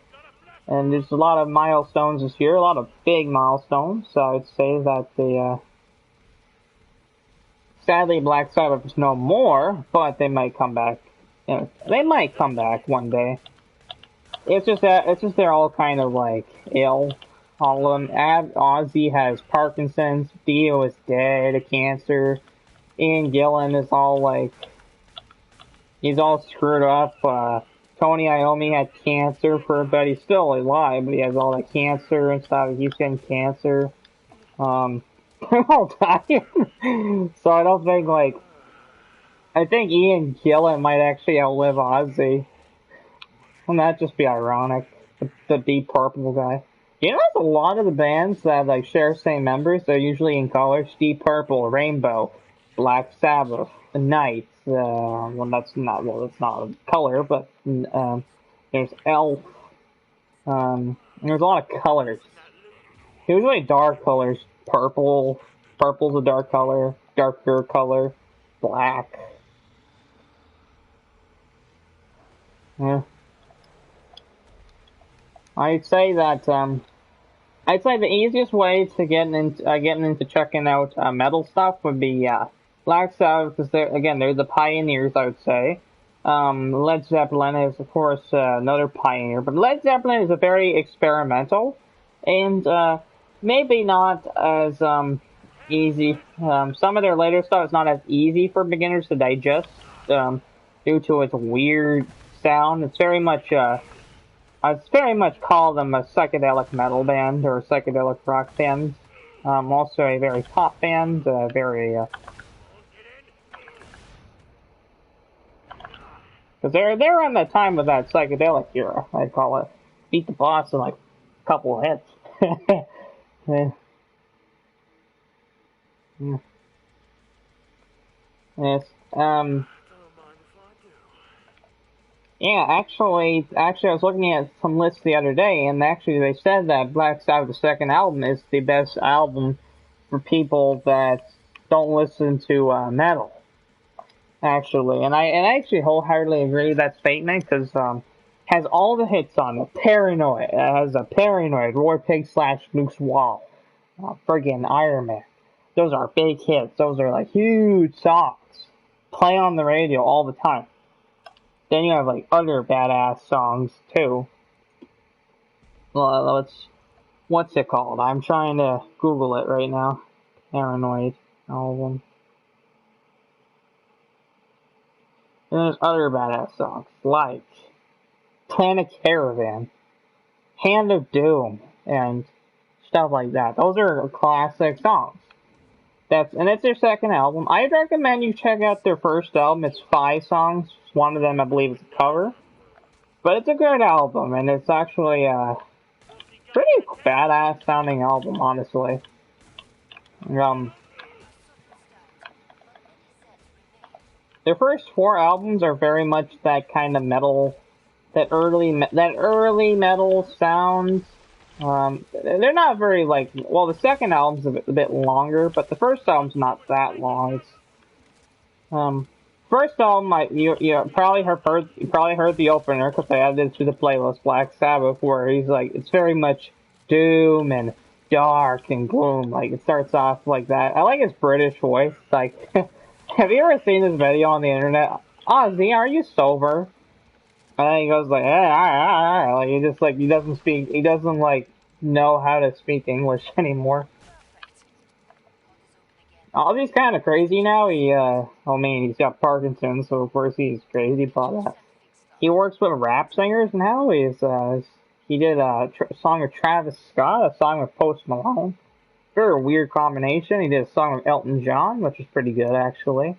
And there's a lot of milestones this year, a lot of big milestones. So I'd say that sadly Black Sabbath is no more, but they might come back. They might come back one day. It's just they're all kind of like ill. All of them. Ozzy has Parkinson's. Dio is dead of cancer. Ian Gillan is all like, he's all screwed up. Tony Iommi had cancer but he's still alive, but he has all that cancer and stuff. He keeps getting cancer. They're all dying. So I don't think I think Ian Gillan might actually outlive Ozzy. Wouldn't that just be ironic? The Deep Purple guy. You know, there's a lot of the bands that share same members. They're usually in colors: Deep Purple, Rainbow, Black Sabbath, The Knights. That's not a color, but there's Elf. There's a lot of colors. Usually dark colors. Purple's a dark color, darker color, black. Yeah. I'd say the easiest way to getting into checking out metal stuff would be Black Sabbath, because they're the pioneers, I would say. Led Zeppelin is of course another pioneer, but Led Zeppelin is a very experimental and maybe not as easy. Some of their later stuff is not as easy for beginners to digest due to its weird sound. It's very much call them a psychedelic metal band or a psychedelic rock band. Also a very pop band, because they're on the time of that psychedelic era, I'd call it. Beat the Boss in like a couple of hits. Yeah. Yeah. Yes. Yeah, actually, I was looking at some lists the other day, and actually they said that Black Sabbath's second album is the best album for people that don't listen to metal. Actually, and I actually wholeheartedly agree with that statement because has all the hits on it. Paranoid, it has a Paranoid, Roar Pig / Luke's Wall, friggin' Iron Man. Those are big hits. Those are like huge songs. Play on the radio all the time. Then you have like other badass songs too. Well, what's it called? I'm trying to Google it right now. Paranoid album. And there's other badass songs like Panic Caravan, Hand of Doom, and stuff like that. Those are classic songs. It's their second album. I'd recommend you check out their first album. It's 5 songs. One of them, I believe, is a cover. But it's a good album, and it's actually a pretty badass sounding album, honestly. Their first 4 albums are very much that kind of metal, that early metal sound. They're not very the second album's a bit longer, but the first album's not that long. First album, you probably heard the opener because I added it to the playlist, Black Sabbath, where he's like, it's very much doom and dark and gloom. Like it starts off like that. I like his British voice. Like, have you ever seen this video on the internet? Ozzy, are you sober? And then he goes like, like he just like he doesn't like know how to speak English anymore. Ozzy's kind of crazy now. I mean, he's got Parkinson's, so of course he's crazy, but he works with rap singers now. He did a song with Travis Scott, a song with Post Malone. Very weird combination. He did a song with Elton John, which is pretty good actually.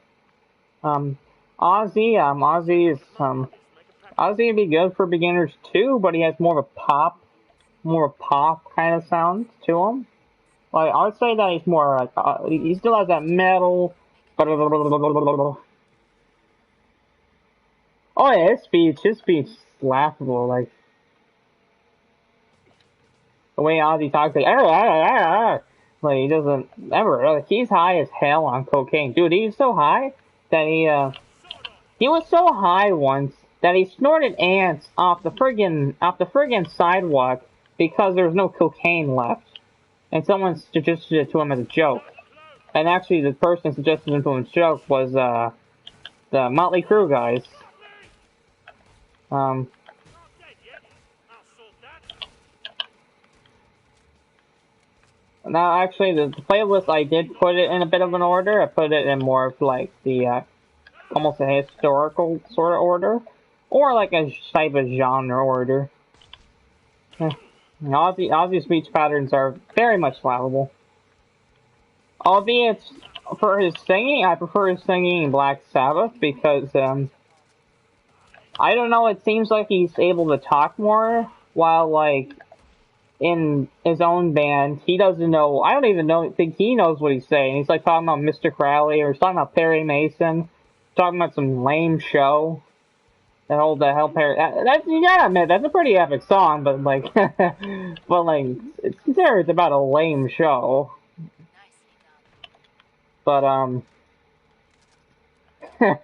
Um, Ozzy would be good for beginners too, but he has more of a pop kind of sound to him. Like I would say that he's more like he still has that metal. Oh yeah, his speech is laughable. Like the way Ozzy talks, like he doesn't ever. Like he's high as hell on cocaine, dude. He's so high that he was so high once that he snorted ants off the friggin' sidewalk because there was no cocaine left, and someone suggested it to him as a joke. And actually, the person suggested it to him as a joke was the Motley Crue guys. Now, actually, the playlist I did put it in a bit of an order. I put it in more of like the almost a historical sort of order, or like a type of genre order. Ozzy's speech patterns are very much laughable. Albeit, for his singing, I prefer his singing in Black Sabbath because, I don't know, it seems like he's able to talk more, while, like, in his own band, he doesn't know, I don't even think he knows what he's saying. He's, like, talking about Mr. Crowley, or he's talking about Perry Mason, talking about some lame show. The hell Perry, that's, you gotta admit, that's a pretty epic song, but, like, it's considered it's about a lame show. But, and then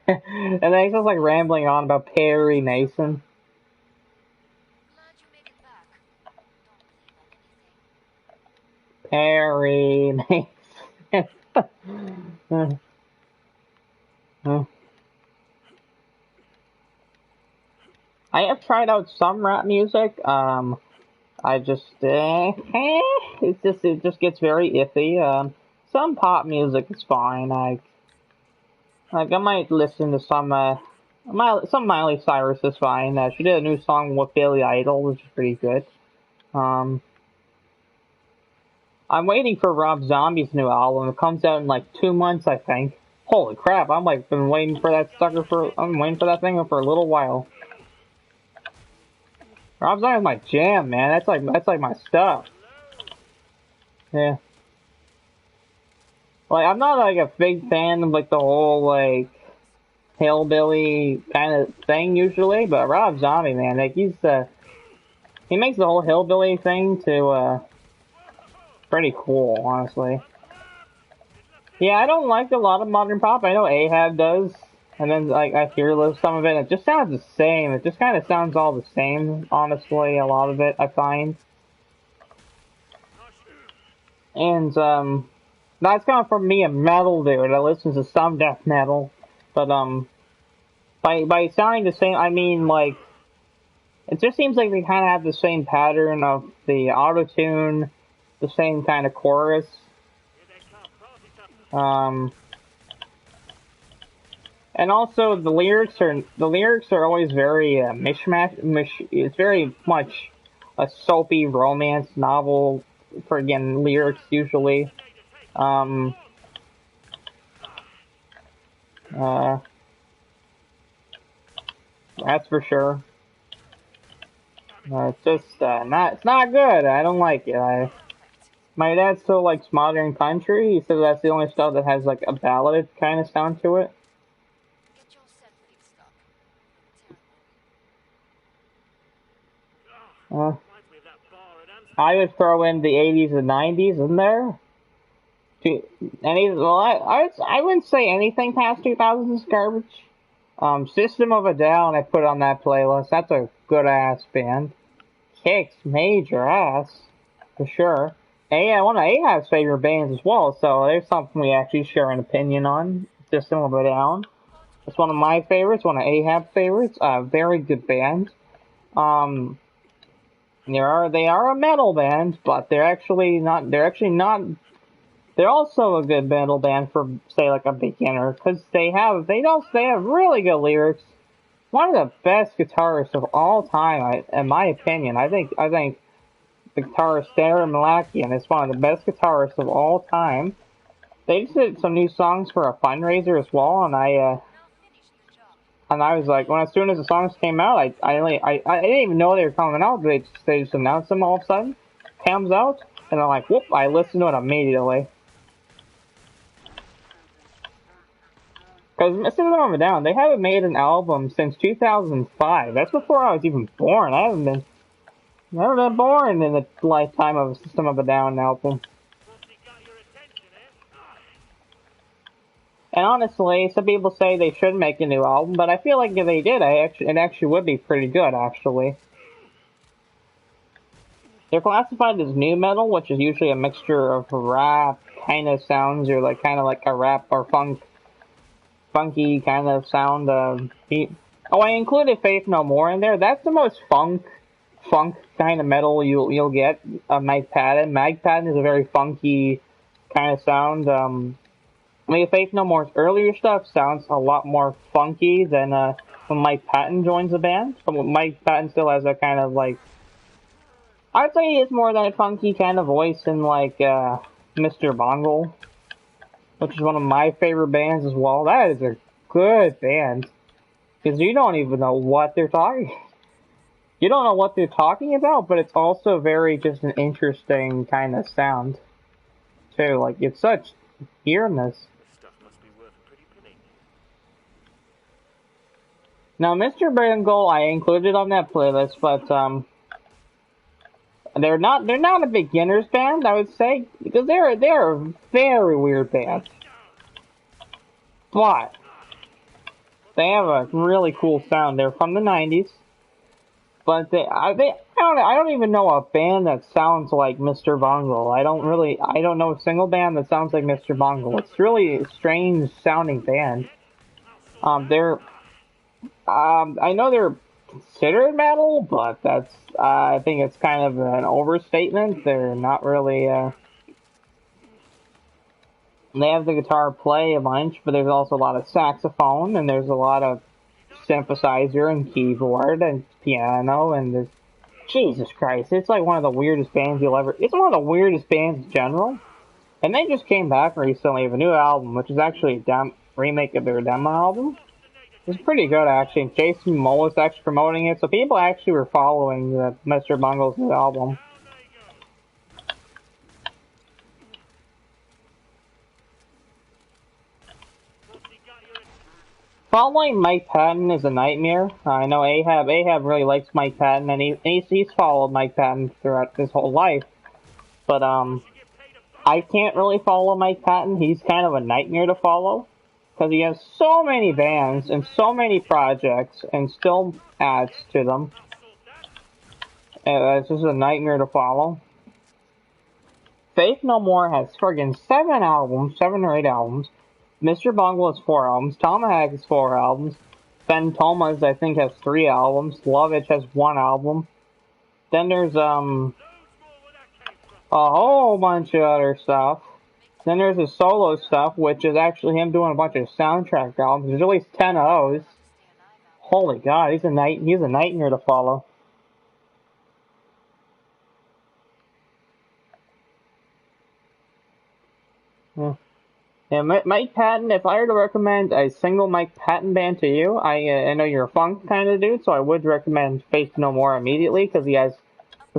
he's just like rambling on about Perry Mason. Perry Mason. I have tried out some rap music. I just it just gets very iffy. Some pop music is fine. I might listen to some Miley Cyrus is fine. She did a new song with Billy Idol, which is pretty good. I'm waiting for Rob Zombie's new album. It comes out in like 2 months, I think. Holy crap! I'm waiting for that thing for a little while. Rob Zombie's my jam, man. That's like my stuff. Yeah. Like I'm not like a big fan of like the whole like hillbilly kind of thing usually, but Rob Zombie, man, like he makes the whole hillbilly thing to pretty cool, honestly. Yeah, I don't like a lot of modern pop. I know Ahab does, and then like I hear some of it. It just sounds the same. It just kind of sounds all the same, honestly. A lot of it, I find. And that's coming from me, a metal dude. I listen to some death metal, but by sounding the same, I mean like it just seems like they kind of have the same pattern of the auto tune, the same kind of chorus. And also the lyrics are always very mishmash. It's very much a soapy romance novel, friggin' lyrics usually. That's for sure. It's just it's not good. I don't like it. My dad still likes modern country. He says that's the only stuff that has like a ballad kind of sound to it. I would throw in the 80s and 90s in there. I wouldn't say anything past 2000 is garbage. System of a Down I put on that playlist. That's a good ass band. Kicks major ass for sure. One of Ahab's favorite bands as well. So there's something we actually share an opinion on. System of a Down. It's one of my favorites. One of Ahab's favorites. Very good band. They are a metal band, but they're actually not. They're also a good metal band for say like a beginner because they have really good lyrics. One of the best guitarists of all time, in my opinion. I think the guitarist Darren Malakian is one of the best guitarists of all time. They just did some new songs for a fundraiser as well, and I was like, as soon as the songs came out, I didn't even know they were coming out. They just announced them all of a sudden. Comes out, and I'm like, whoop! I listened to it immediately. Because System of a Down, they haven't made an album since 2005. That's before I was even born. Never been born in the lifetime of a System of a Down album. And honestly, some people say they should make a new album, but I feel like if they did, it actually would be pretty good, actually. They're classified as new metal, which is usually a mixture of rap kind of sounds, or kind of like a rap or funky kind of sound. I included Faith No More in there. That's the most funk kind of metal you'll get. Mike Patton. Mike Patton is a very funky kind of sound. Faith No More's earlier stuff sounds a lot more funky than when Mike Patton joins the band. But Mike Patton still has a kind of like, I'd say he has more than a funky kind of voice in like Mr. Bungle, which is one of my favorite bands as well. That is a good band because you don't even know what they're talking. You don't know what they're talking about, but it's also very just an interesting kind of sound too. Like it's such earness. Now, Mr. Bungle, I included on that playlist, but they're not a beginner's band, I would say, because they're a very weird band. But they have a really cool sound. They're from the 90s, but I don't even know a band that sounds like Mr. Bungle. I don't know a single band that sounds like Mr. Bungle. It's really a strange sounding band. I know they're considered metal, but I think it's kind of an overstatement. They're not really, they have the guitar play a bunch, but there's also a lot of saxophone, and there's a lot of synthesizer and keyboard and piano, and there's, Jesus Christ, it's like one of the weirdest bands it's one of the weirdest bands in general. And they just came back recently with a new album, which is actually a remake of their demo album. It's pretty good, actually. Jason Momoa was actually promoting it, so people actually were following Mr. Bungle's new album. Following Mike Patton is a nightmare. I know Ahab really likes Mike Patton, and he's followed Mike Patton throughout his whole life. But I can't really follow Mike Patton. He's kind of a nightmare to follow. Because he has so many bands and so many projects and still adds to them. It's just a nightmare to follow. Faith No More has friggin' 7 or 8 albums. Mr. Bungle has 4 albums. Tomahawk has 4 albums. Ben Thomas, I think, has 3 albums. Lovitch has 1 album. Then there's a whole bunch of other stuff. Then there's his solo stuff, which is actually him doing a bunch of soundtrack albums. There's at least 10 of those. Holy God, he's a nightmare to follow. Yeah, Mike Patton, if I were to recommend a single Mike Patton band to you, I know you're a funk kind of dude, so I would recommend Faith No More immediately, because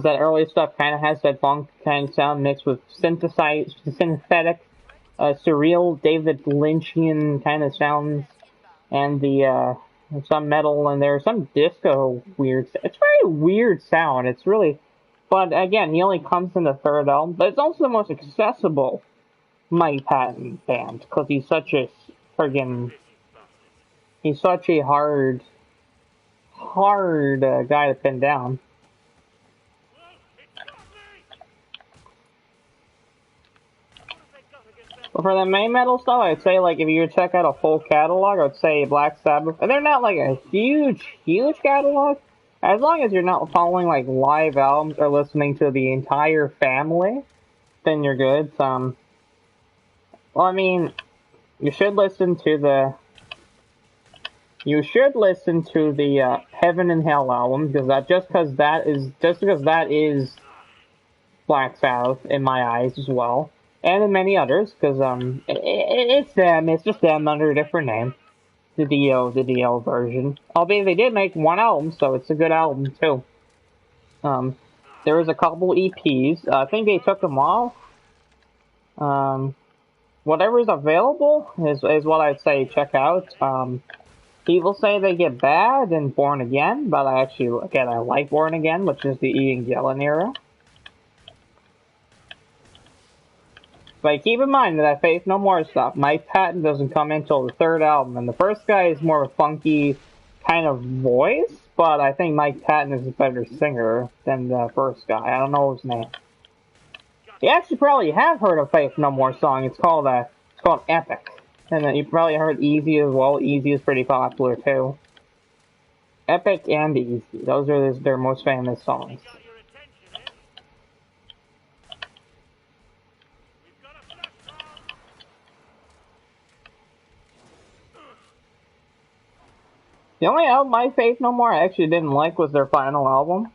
that early stuff kind of has that funk kind of sound mixed with synthetic, surreal, David Lynchian kind of sounds, and some metal, and there's some disco weird. It's very weird sound. It's really, but again, he only comes in the 3rd album, but it's also the most accessible Mike Patton band because he's such a friggin' he's such a hard guy to pin down. But for the main metal stuff, I'd say like if you check out a full catalog, I'd say Black Sabbath. And they're not like a huge catalog. As long as you're not following like live albums or listening to the entire family, then you're good. Well, I mean, you should listen to the Heaven and Hell album because that is Black Sabbath in my eyes as well, and in many others because it's them. It's just them under a different name. The Dio version. Albeit they did make one album, so it's a good album too. There was a couple EPs. I think they took them off. Whatever is available is what I'd say check out. People say they get bad in Born Again, but I like Born Again, which is the Ian Gillan era. But keep in mind that Faith No More stuff, Mike Patton doesn't come in until the third album, and the first guy is more of a funky kind of voice, but I think Mike Patton is a better singer than the first guy. I don't know his name. You actually probably have heard of Faith No More song. It's called Epic. And then you probably heard Easy as well. Easy is pretty popular too. Epic and Easy. Those are their most famous songs. The only album My Faith No More I actually didn't like was their final album.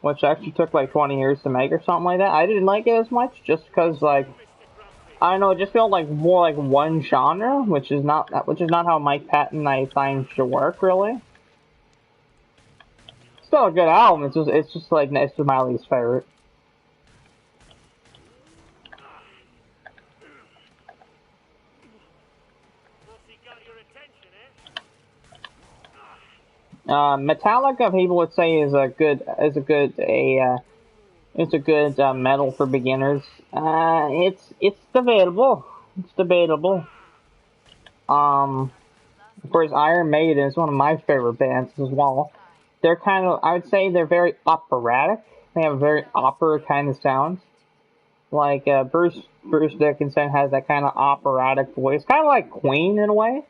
Which actually took like 20 years to make or something like that. I didn't like it as much just because like I don't know, it just felt like more like one genre, which is not how Mike Patton I find should work really. Still a good album. It's just my least favorite. Metallica, people would say is a good metal for beginners. It's debatable. It's debatable. Of course, Iron Maiden is one of my favorite bands as well. They're I would say they're very operatic. They have a very opera kind of sound. Like Bruce Dickinson has that kind of operatic voice, kind of like Queen in a way.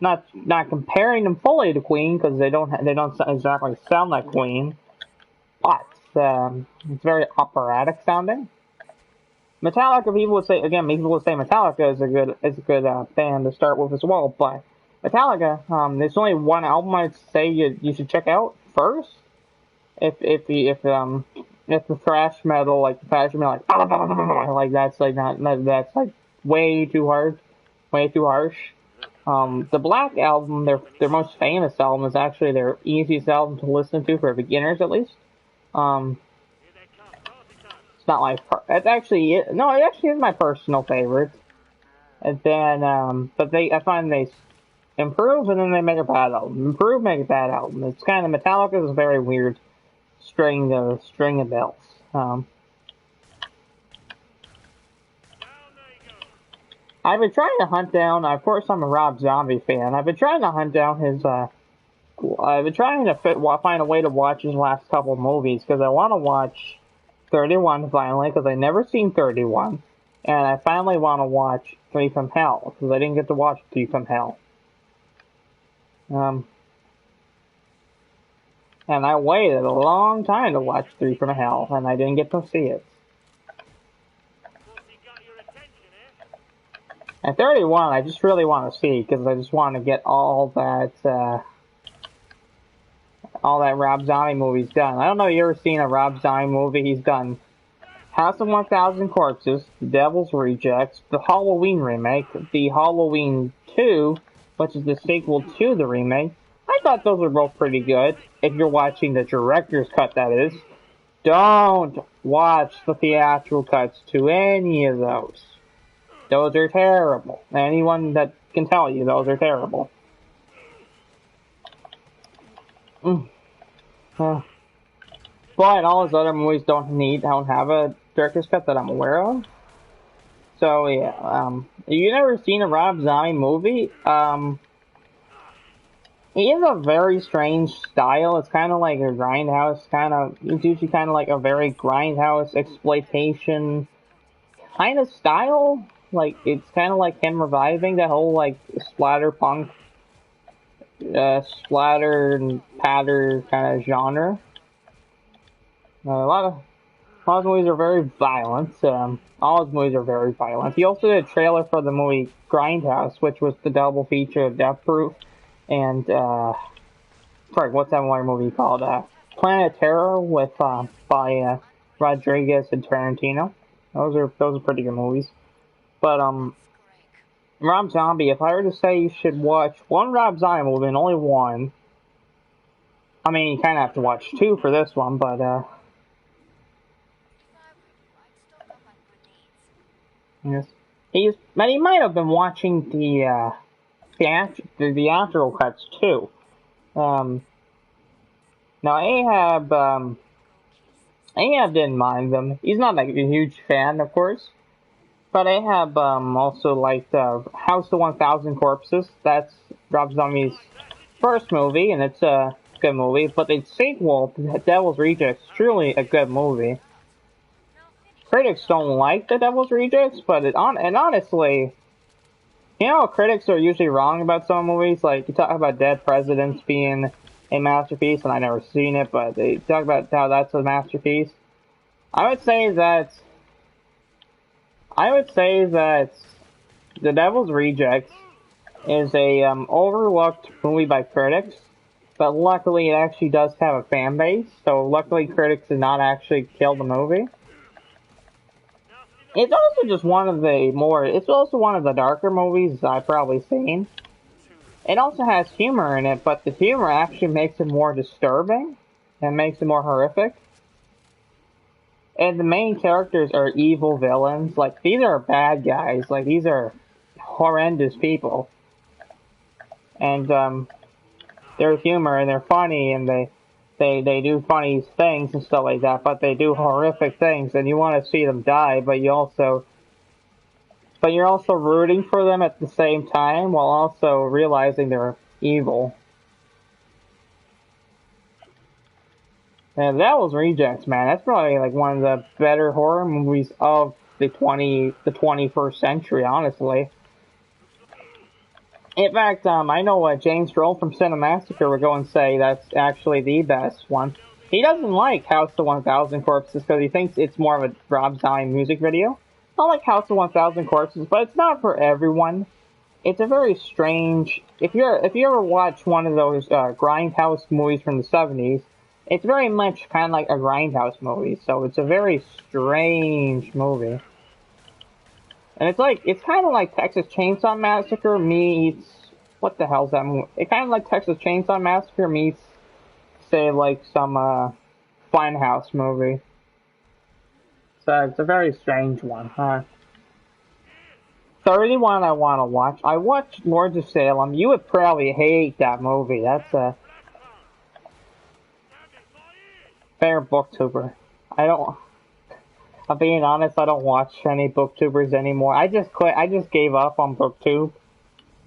Not comparing them fully to Queen because they don't exactly sound like Queen, but it's very operatic sounding. Metallica, people would say Metallica is a good band to start with as well. But Metallica, there's only one album I'd say you should check out first. If the thrash metal like that's way too hard, way too harsh. The Black Album, their most famous album, is actually their easiest album to listen to for beginners, at least. It's not my. It actually is my personal favorite. And then, I find they improve and then they make a bad album. Improve, make a bad album. It's kind of Metallica is a very weird string of bells. I've been trying to hunt down. Of course, I'm a Rob Zombie fan. I've been trying to hunt down his. I've been trying to find a way to watch his last couple of movies because I want to watch 31 finally because I never seen 31, and I finally want to watch 3 from Hell because I didn't get to watch 3 from Hell. And I waited a long time to watch 3 from Hell, and I didn't get to see it. And 31, I just really want to see because I just want to get all that Rob Zombie movies done. I don't know if you ever seen a Rob Zombie movie. He's done House of 1,000 Corpses, The Devil's Rejects, the Halloween remake, the Halloween 2, which is the sequel to the remake. I thought those were both pretty good. If you're watching the director's cut, that is. Don't watch the theatrical cuts to any of those. Those are terrible. Anyone that can tell you those are terrible. But all his other movies don't have a director's cut that I'm aware of. So yeah, you never seen a Rob Zombie movie? He has a very strange style. It's kind of like a grindhouse it's usually kind of like a very grindhouse exploitation kind of style. Like, it's kind of like him reviving that whole, like, splatter punk, splatter and patter kind of genre. A lot of movies are very violent. All his movies are very violent. He also did a trailer for the movie Grindhouse, which was the double feature of Death Proof and, sorry, what's that one movie called? Planet Terror with, by, Rodriguez and Tarantino. Those are pretty good movies. But, Rob Zombie, if I were to say you should watch one Rob Zombie movie and only one, I mean, you kind of have to watch two for this one, but, yes. But he might have been watching the theatrical cuts too. Now Ahab didn't mind them. He's not like a huge fan, of course. But Ahab also liked House of 1,000 Corpses. That's Rob Zombie's first movie, and it's a good movie. But the sequel, The Devil's Rejects, is truly a good movie. Critics don't like The Devil's Rejects, but and honestly, you know, critics are usually wrong about some movies. Like, you talk about Dead Presidents being a masterpiece, and I've never seen it, but they talk about how that's a masterpiece. I would say that The Devil's Rejects is a overlooked movie by critics, but luckily it actually does have a fan base, so luckily critics did not actually kill the movie. It's also just it's also one of the darker movies I've probably seen. It also has humor in it, but the humor actually makes it more disturbing and makes it more horrific. And the main characters are evil villains. Like, these are bad guys. Like, these are horrendous people. And, they're humor and they're funny and they do funny things and stuff like that, but they do horrific things and you want to see them die, but you're also rooting for them at the same time while also realizing they're evil. And that was Rejects, man. That's probably like one of the better horror movies of the 21st century, honestly. In fact, I know James Stroll from Cinemassacre would go and say that's actually the best one. He doesn't like House of 1,000 Corpses because he thinks it's more of a Rob Zombie music video. I like House of 1,000 Corpses, but it's not for everyone. It's a very strange. If you ever watch one of those grindhouse movies from the 70s, it's very much kind of like a grindhouse movie. So it's a very strange movie. And it's kind of like Texas Chainsaw Massacre meets, what the hell's that movie? It's kind of like Texas Chainsaw Massacre meets, say, like some, Funhouse movie. So it's a very strange one, huh? 31 I want to watch. I watched Lords of Salem. You would probably hate that movie. That's a fair booktuber. I'm being honest, I don't watch any booktubers anymore. I just quit. I just gave up on booktube.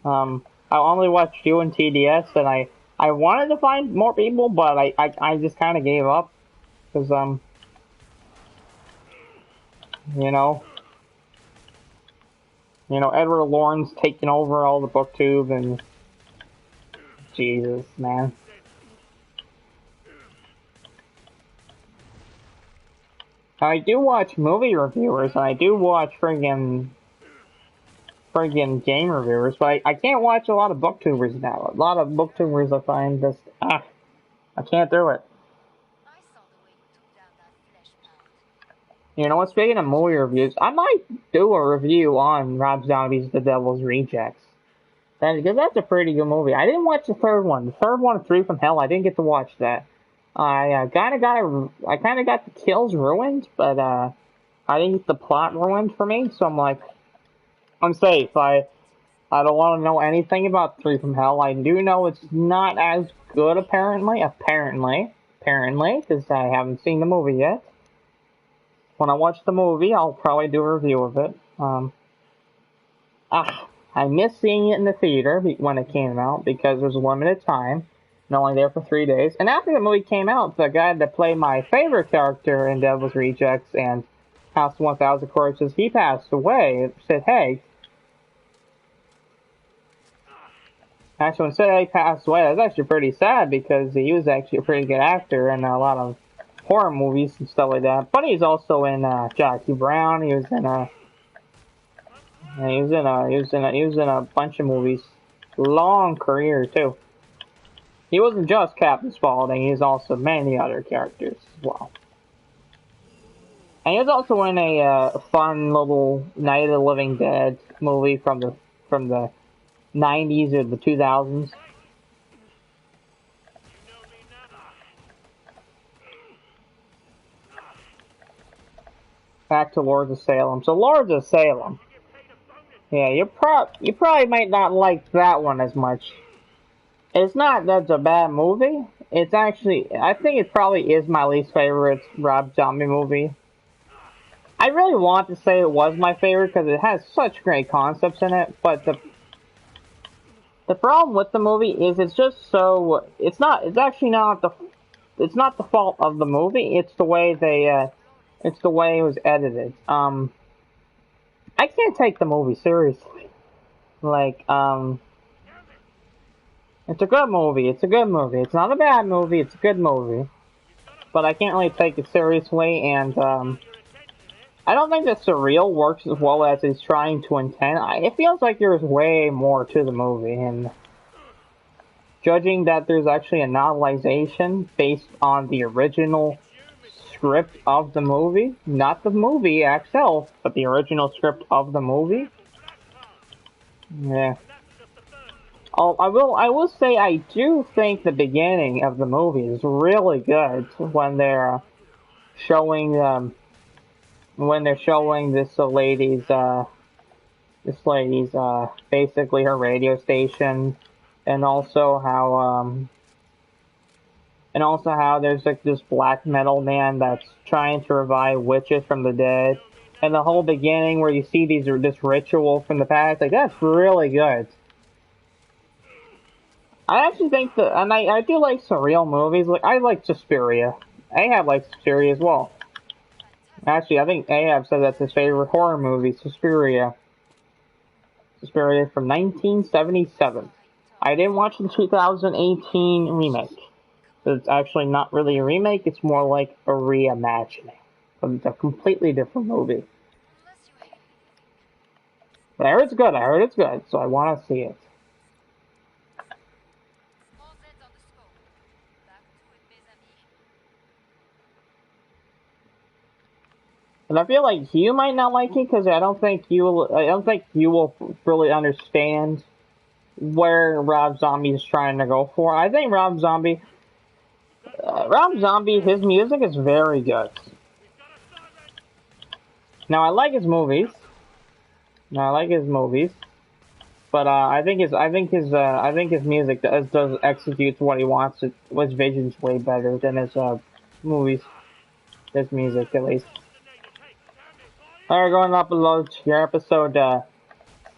I only watched you and TDS, and I wanted to find more people, but I just kind of gave up. Because, you know, Edward Lawrence taking over all the booktube, and Jesus, man. I do watch movie reviewers, and I do watch friggin' game reviewers, but I can't watch a lot of booktubers now. A lot of booktubers I find just, I can't do it. You know what, speaking of movie reviews, I might do a review on Rob Zombie's The Devil's Rejects. Because that's a pretty good movie. I didn't watch the third one. The third one, Three from Hell, I didn't get to watch that. I kind of got the kills ruined, but I didn't get the plot ruined for me. So I'm like, I'm safe. I don't want to know anything about Three from Hell. I do know it's not as good, apparently, because I haven't seen the movie yet. when I watch the movie, I'll probably do a review of it. I missed seeing it in the theater when it came out because there was a limited time, and only there for 3 days. And after the movie came out, the guy that played my favorite character in Devil's Rejects and House of 1000 Corpses, he passed away. It said, hey, actually, when said he passed away, that was actually pretty sad because he was actually a pretty good actor in a lot of horror movies and stuff like that. But he's also in Jackie Brown. He was in a bunch of movies. Long career too. He wasn't just Captain Spaulding. He was also many other characters as well. And he was also in a fun little Night of the Living Dead movie from the 90s or the 2000s. Back to Lords of Salem. So Lords of Salem. Yeah, you probably might not like that one as much. It's not that's a bad movie. It's actually, I think it probably is my least favorite Rob Zombie movie. I really want to say it was my favorite because it has such great concepts in it, but the problem with the movie is it's just so, it's actually not it's not the fault of the movie, it's the way it's the way it was edited. I can't take the movie seriously. Like, it's a good movie. It's a good movie. It's not a bad movie. It's a good movie. But I can't really take it seriously, and I don't think that Surreal works as well as it's trying to intend. It feels like there's way more to the movie, and judging that there's actually a novelization based on the original script of the movie, not the movie itself, but the original script of the movie. Yeah. Oh, I will say I do think the beginning of the movie is really good when they're showing this lady's basically her radio station, and also how there's like this black metal man that's trying to revive witches from the dead, and the whole beginning where you see this ritual from the past, like that's really good. I actually think that, and I do like surreal movies. Like I like Suspiria. Ahab likes Suspiria as well. Actually, I think Ahab said that's his favorite horror movie, Suspiria. Suspiria from 1977. I didn't watch the 2018 remake. It's actually not really a remake. It's more like a reimagining. But it's a completely different movie. But I heard it's good. I heard it's good, so I want to see it. And I feel like you might not like it because I don't think you will really understand where Rob Zombie is trying to go for. I think Rob Zombie, his music is very good. Now I like his movies. But I think his music does executes what he wants. His vision's way better than his movies. His music, at least. Alright, going to upload your episode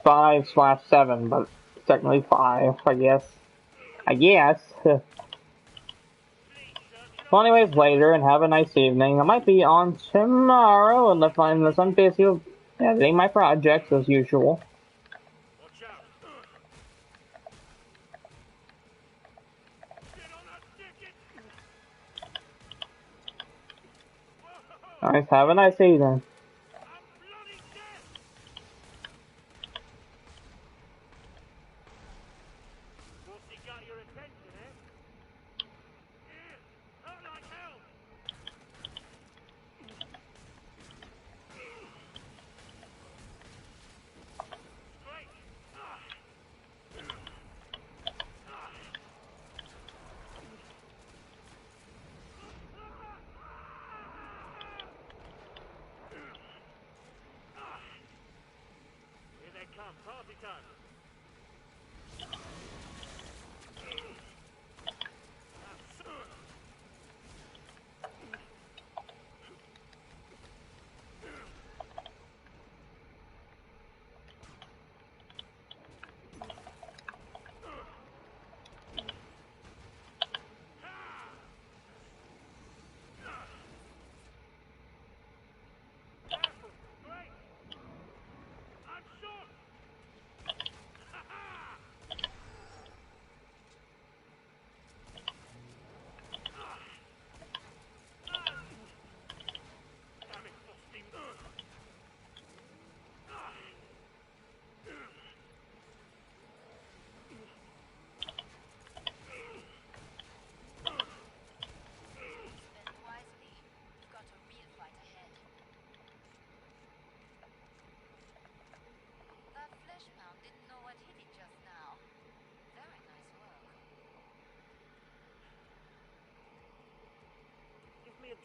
5/7, but technically 5, I guess. Well, anyways, later, and have a nice evening. I might be on tomorrow, unless I'm busy editing my projects as usual. Alright, have a nice evening. Party time.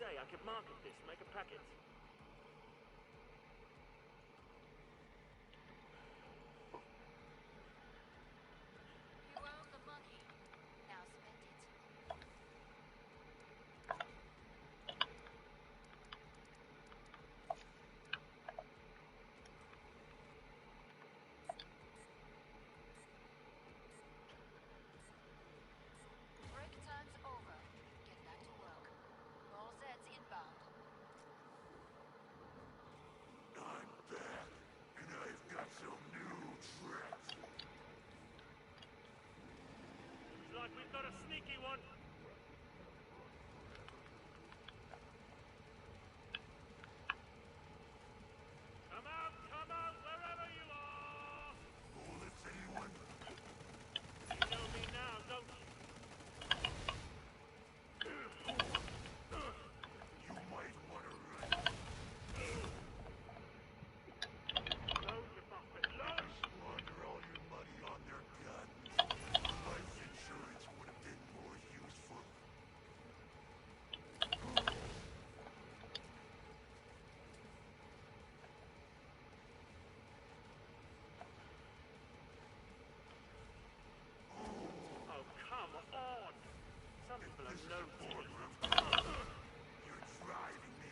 day, I could market this, make a packet. You earn the money. Now spend it. Break time's over. Get back to work. All Zeds inbound. I'm back, and I've got some new tricks. Looks like we've got a sneaky one. Come out, wherever you are! Bullets, anyone? You know me now, don't you? You might want to run. Load, you bastard, load! Squander all your money on their guns. Life insurance would have been more useful. Oh, come on! Some people have no Boardroom. You're driving me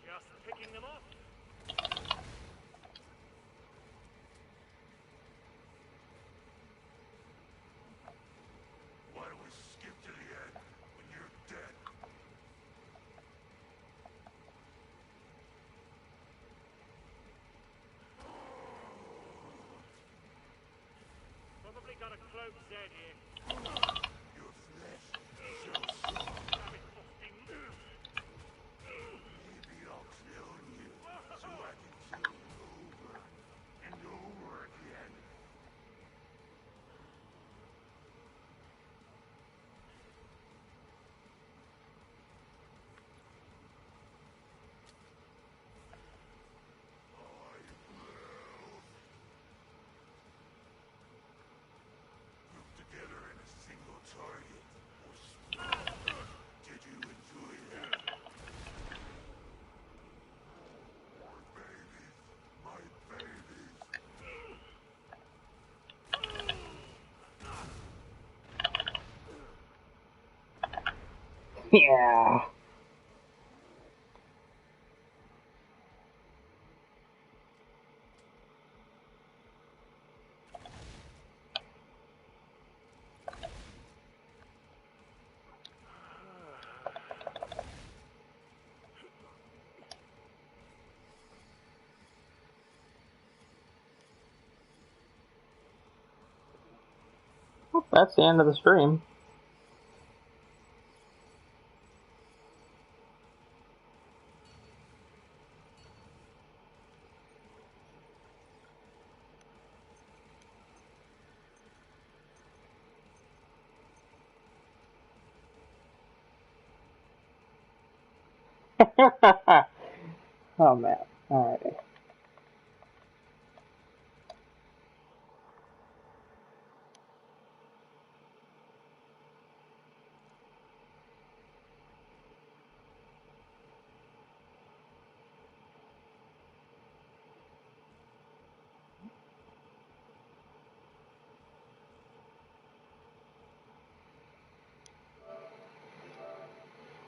just picking them off. Why don't we skip to the end when you're dead? Probably got a cloaked Zed here. Your flesh shall show. Damn it, Austin. Maybe I'll clone you so I can kill you over and over again. Group together in a single target. Or split. Did you enjoy that? My babies. Yeah. That's the end of the stream. Oh man. Alright.